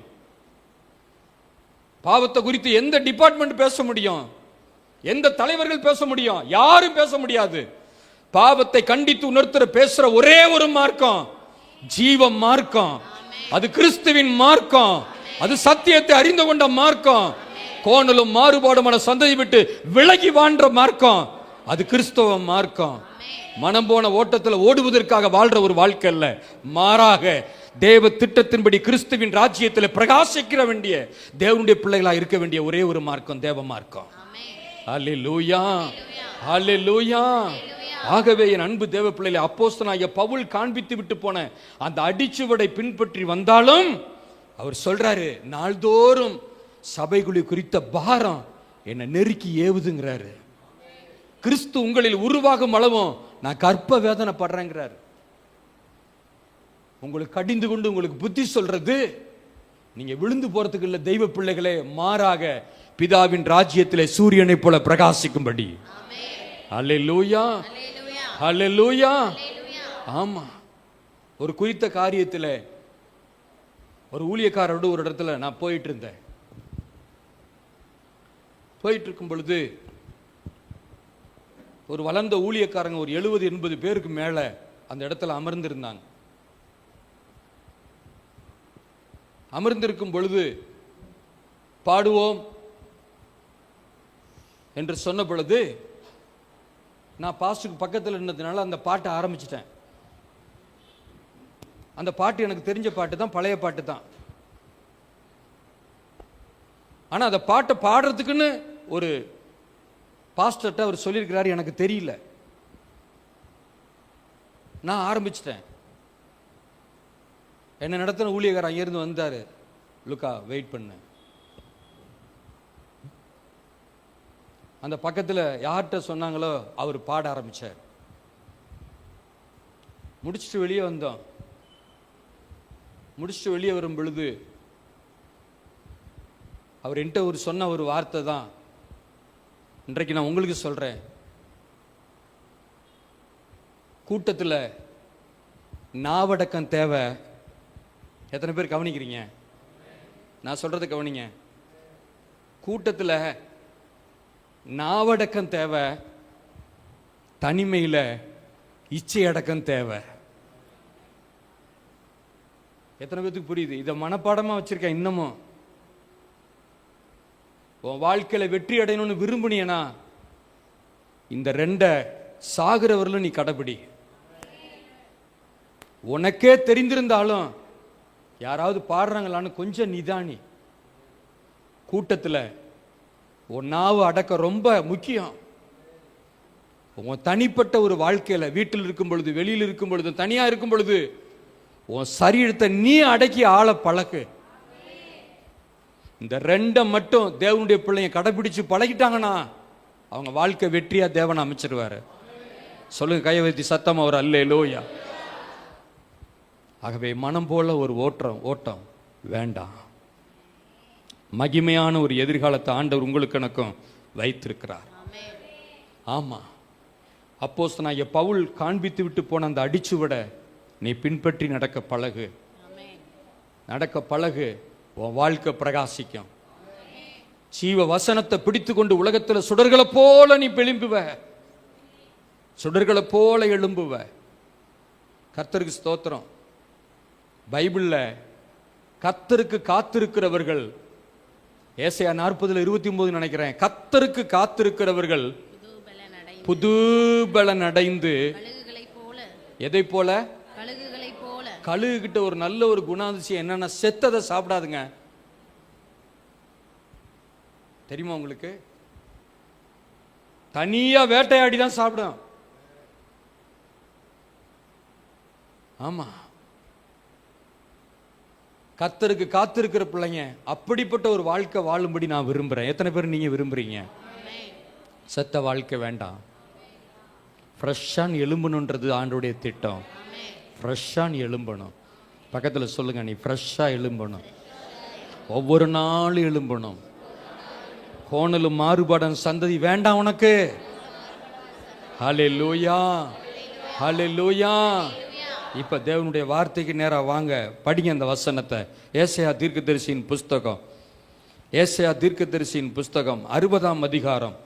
பாவத்தை குறித்து எந்த டிபார்ட்மெண்ட் பேச முடியும்? எந்த தலைவர்கள் பேச முடியும்? யாரும் பேச முடியாது. பாவத்தை கண்டித்து உணர்த்துற பேசுற ஒரே ஒரு மார்க்கம் ஜீவ மார்க்கம். அது கிறிஸ்துவின் மார்க்கம். அது சத்தியத்தை அறிந்து கொண்ட மார்க்கம். கோணலும் மாறுபாடுமான சந்ததி விட்டு விலகி வாழ்ற மார்க்கம் அது கிறிஸ்தவ மார்க்கம். மனம் போன ஓட்டத்தில் ஓடுவதற்காக வாழ்ற ஒரு வாழ்க்கை அல்ல, மாறாக தேவ திட்டத்தின்படி கிறிஸ்துவின் ராஜ்யத்தில் பிரகாசிக்கிற வேண்டிய தேவனுடைய பிள்ளைகளா இருக்க வேண்டிய ஒரே ஒரு மார்க்கம் தேவ மார்க்கம். அல்லேலூயா, அல்லேலூயா. ஆகவே என் அன்பு தேவ பிள்ளைகளை அப்போஸ்தலனாகிய பவுல் காண்பித்து விட்டு போன அந்த அடிச்சுவடை பின்பற்றி வந்தாலும் அவர் சொல்றாரு, நாள்தோறும் சபைகுழி குறித்த பாரம் என்னை நெருக்கி ஏவுதுங்கிறாரு. கிறிஸ்து உங்களில் உருவாகும் அளவும் நான் கற்ப வேதனை படுறேங்கிறாரு. உங்களுக்கு கடிந்து கொண்டு உங்களுக்கு புத்தி சொல்றது நீங்க விழுந்து போறதுக்கு இல்ல தெய்வ பிள்ளைகளே, மாறாக பிதாவின் ராஜ்யத்திலே சூரியனை போல பிரகாசிக்கும்படி. அல்லேலூயா, அல்லேலூயா. ஆமா, ஒரு குறித்த காரியத்தில் ஒரு ஊழியக்காரரோடு ஒரு இடத்துல நான் போயிட்டு இருந்தேன். போயிட்டு இருக்கும் பொழுது ஒரு வளர்ந்த ஊழியக்காரங்க ஒரு 70-80 பேருக்கு மேல அந்த இடத்துல அமர்ந்திருந்தாங்க. அமர்ந்திருக்கும் பொழுது பாடுவோம் என்று சொன்ன பொழுது நான் பாஸ்டருக்கு பக்கத்தில் இருந்ததுனால அந்த பாட்டை ஆரம்பிச்சிட்டேன். அந்த பாட்டு எனக்கு தெரிஞ்ச பாட்டு தான், பழைய பாட்டு தான். ஆனால் அந்த பாட்டை பாடுறதுக்குன்னு ஒரு பாஸ்டர்கிட்ட அவர் சொல்லியிருக்கிறாரு, எனக்கு தெரியல. நான் ஆரம்பிச்சிட்டேன். என்ன நடத்தின ஊழியக்காரர் அங்கிருந்து வந்தாரு. லுக்கா வெயிட் பண்ணு. அந்த பக்கத்தில் யார்கிட்ட சொன்னாங்களோ அவர் பாட ஆரம்பிச்சார். முடிச்சுட்டு வெளியே வந்தோம். முடிச்சுட்டு வெளியே வரும் பொழுது அவர் என்கிட்ட ஒரு சொன்ன ஒரு வார்த்தை தான் இன்றைக்கு நான் உங்களுக்கு சொல்றேன். கூட்டத்தில் நாவடக்கம் தேவை. எத்தனை பேர் கவனிக்கிறீங்க? நான் சொல்றது கவனிங்க. கூட்டத்தில் நாவடக்கம் தேவை, தனிமையில் இச்சை அடக்கம் தேவை. எத்தனை பேருக்கு புரியுது? இதை மனப்பாடமாக வச்சிருக்கேன். இன்னமும் உன் வாழ்க்கையில் வெற்றி அடையணும்னு விரும்புனியனா இந்த ரெண்டை சாகிறவர்களும் நீ கடைபிடி. உனக்கே தெரிந்திருந்தாலும் யாராவது பாடுறாங்களான்னு கொஞ்சம் நிதானி. கூட்டத்தில் உன் நாவு அடக்க ரொம்ப முக்கியம். உன் தனிப்பட்ட ஒரு வாழ்க்கையில் வீட்டில் இருக்கும் பொழுது, வெளியில் இருக்கும் பொழுது, தனியாக இருக்கும் பொழுது உன் சரீரத்தை நீ அடக்கி ஆள பழகு. இந்த ரெண்டை மட்டும் தேவனுடைய பிள்ளைங்க கடைபிடிச்சு பழகிட்டாங்கன்னா அவங்க வாழ்க்கை வெற்றியா தேவன் அமைச்சிருவாரு. சொல்லுங்க கையை வைத்து சத்தம் அவர் அல்லேலூயா. ஆகவே மனம் போல ஒரு ஓட்டம் வேண்டாம். மகிமையான ஒரு எதிர்காலத்தை ஆண்டவர் உங்களுக்கு எனக்கும் வைத்திருக்கிறார். ஆமா, அப்போஸ்தலனாகிய பவுல் காண்பித்து விட்டு போன அந்த அடிச்சுவட நீ பின்பற்றி நடக்க பழகு. நடக்க பழகு, உன் வாழ்க்கை பிரகாசிக்கும். ஜீவ வசனத்தை பிடித்து கொண்டு உலகத்தில் சுடர்களை போல நீ எழும்புவ. சுடர்களை போல எழும்புவ. கர்த்தருக்கு ஸ்தோத்திரம். பைபிள்ல கர்த்தருக்கு காத்திருக்கிறவர்கள், ஏசாயா 40:29 நினைக்கிறேன், கர்த்தருக்கு காத்திருக்கிறவர்கள் புது பலன் அடைந்து எதை போல? கழுகு கிட்ட ஒரு நல்ல ஒரு குணாதிசயம் என்னன்னா செத்ததை சாப்பிடாதுங்க. தெரியுமா உங்களுக்கு? தனியா வேட்டையாடி தான் சாப்பிடும். ஆமா, கர்த்தருக்கு காத்திருக்கிற பிள்ளைங்க அப்படிப்பட்ட ஒரு வாழ்க்கை வாழும்படி நான் விரும்புறேன். எத்தனை பேர் நீங்க விரும்புறீங்க? செத்த வாழ்க்கை வேண்டாம். ஃப்ரெஷ்ஷான் எழும்பணுன்றது ஆண்டோடைய திட்டம். ஃப்ரெஷ்ஷான் எழும்பணும். பக்கத்தில் சொல்லுங்க, நீ ஃப்ரெஷ்ஷாக எழும்பணும். ஒவ்வொரு நாளும் எழும்பணும். கோணலும் மாறுபாடன் சந்ததி வேண்டாம் உனக்கு. ஹல்லேலூயா, ஹல்லேலூயா. இப்ப தேவனுடைய வார்த்தைக்கு நேரா வாங்க, படிங்க அந்த வசனத்தை. ஏசாயா தீர்க்கதரிசியின் புஸ்தகம், ஏசாயா தீர்க்கதரிசியின் புஸ்தகம் 60ஆம் அதிகாரம்,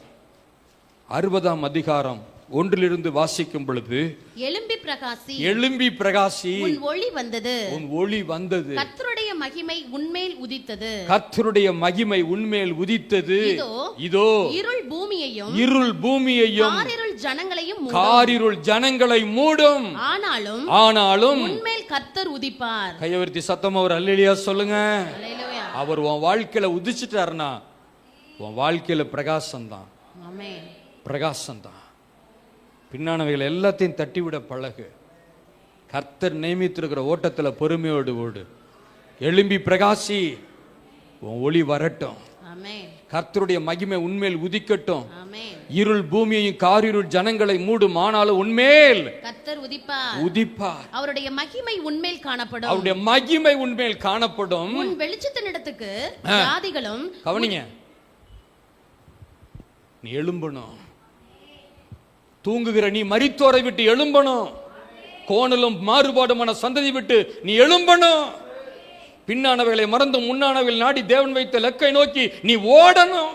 60ஆம் அதிகாரம் 1 வாசிக்கும் பொழுது, எழும்பி பிரகாசி, எழும்பி பிரகாசி, உன் ஒளி வந்தது, உன் ஒளி வந்தது, கர்த்தருடைய மகிமை உன்மேல் உதித்தது, கர்த்தருடைய மகிமை உன்மேல் உதித்தது. இதோ இருள் பூமியையும், இருள் பூமியையும், காரிருள் ஜனங்களையும், காரிருள் ஜனங்களை மூடும். ஆனாலும், ஆனாலும் உன்மேல் கர்த்தர் உதிப்பார். கையவர்த்தி சத்தம் அவர் அல்லேலூயா சொல்லுங்க. அவர் உன் வாழ்க்கையில உதிச்சிட்டாருன்னா உன் வாழ்க்கையில பிரகாசம் தான். பிரகாசம் தான். பின்னானவைகள் எல்லாத்தையும் தட்டிவிட பழகு. கர்த்தர் நியமித்திருக்கிற ஓட்டத்தில் பொறுமையோடு ஓடு. எழும்பி பிரகாசி, உன் ஒளி வரட்டும். கர்த்தருடைய மகிமை உன்மேல் உதிக்கட்டும். இருள் பூமியையும் காரிருள் ஜனங்களை மூடும். ஆனாலும் உன்மேல் கர்த்தர் உதிப்பார். அவருடைய மகிமை உன்மேல் காணப்படும். அவருடைய மகிமை உன்மேல் காணப்படும். உன் வெளிச்சத்தினிடத்துக்கு ஜாதிகளும், கவனிங்க, நீ எழும்பணும். தூங்குகிற நீ மரித்தோரை விட்டு எழும்பணும். கோணலும் மாறுபாடுமான சந்ததி விட்டு நீ எழும்பணும். பின்னானவைகளை மறந்து முன்னானவைகள் நாடி தேவன் வைத்த லக்கை நோக்கி நீ ஓடணும்.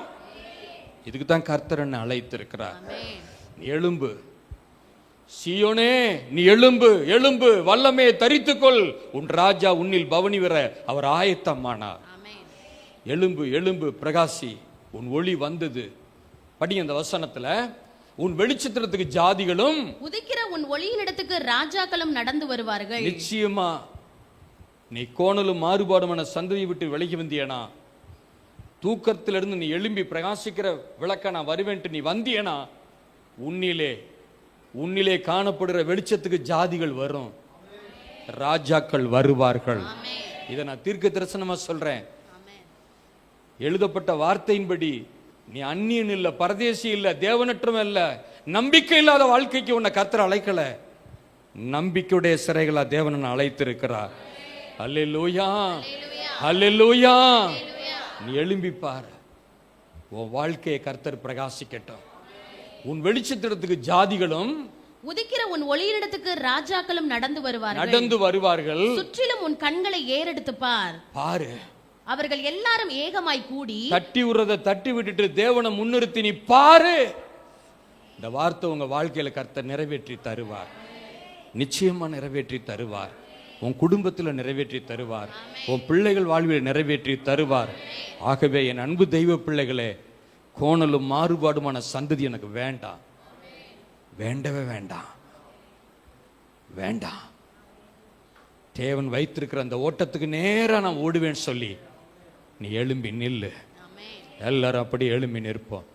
இதுக்கு தான் கர்த்தர் என்ன அழைத்திருக்கிறார். நீ எழும்பு சீயோனே, நீ எழும்பு, எழும்பு, வல்லமே தரித்துக்கொள், உன் ராஜா உன்னில் பவனி வர அவர் ஆயத்தமானார். எழும்பு, எழும்பு, பிரகாசி, உன் ஒளி வந்தது. படி அந்த வசனத்துல, உன் வெளிச்சத்திற்கு ஜாதிகளும், உதிக்கிற உன் ஒளியின் இடத்துக்கு ராஜாக்களும் நடந்து வருவார்கள். நிச்சயமா நீ கோணலும் மாறுபாடுமான சந்ததியை விட்டு விலகி வந்தியனா, தூக்கத்திலிருந்து நீ எழும்பி பிரகாசிக்கிற விளக்க நான் வருவேன்ட்டு நீ வந்தியனா, உன்னிலே காணப்படுகிற வெளிச்சத்துக்கு ஜாதிகள் வரும். ராஜாக்கள் வருவார்கள். இதை நான் தீர்க்க தரிசனமா சொல்றேன். எழுதப்பட்ட வார்த்தையின்படி நீ அந்நியன் இல்ல, பரதேசி இல்ல, தேவனற்றம் இல்ல, நம்பிக்கை இல்லாத வாழ்க்கைக்கு உன்னை கர்த்தர் அழைக்கல. நம்பிக்கையுடைய சிறைகளா தேவன் அழைத்திருக்கிறார். அல்லேலூயா, அல்லேலூயா. நீ எழும்பி பார், உன் வாழ்க்கையை கர்த்தர் பிரகாசிக்கட்டும். உன் வெளிச்சத்திடத்துக்கு ஜாதிகளும், உதிக்கிற உன் ஒளியிடத்துக்கு ராஜாக்களும் நடந்து வருவார்கள். சுற்றிலும் உன் கண்களை ஏறெடுத்து பாரு. அவர்கள் எல்லாரும் ஏகமாய் கூடி தட்டி உறத தட்டி விட்டுட்டு தேவனை முன்னிறுத்தி நீ பாரு. இந்த வார்த்தை உங்க வாழ்க்கையில கர்த்தர் நிறைவேற்றி தருவார். நிச்சயமா நிறைவேற்றி தருவார். உன் குடும்பத்தில் நிறைவேற்றி தருவார். உன் பிள்ளைகள் வாழ்வில் நிறைவேற்றி தருவார். ஆகவே என் அன்பு தெய்வ பிள்ளைகளே, கோணலும் மாறுபாடுமான சந்ததி எனக்கு வேண்டாம், வேண்டவே வேண்டாம், வேண்டாம். தேவன் வைத்திருக்கிற அந்த ஓட்டத்துக்கு நேரா நான் ஓடுவேன்னு சொல்லி நீ எழும்பி நில்லு. எல்லாரும் அப்படி எழும்பி நிற்போம்.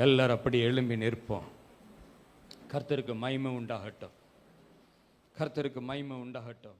எல்லாரும் அப்படி எழும்பி நிற்போம். கர்த்தருக்கு மகிமை உண்டாகட்டும். கர்த்தருக்கு மகிமை உண்டாகட்டும்.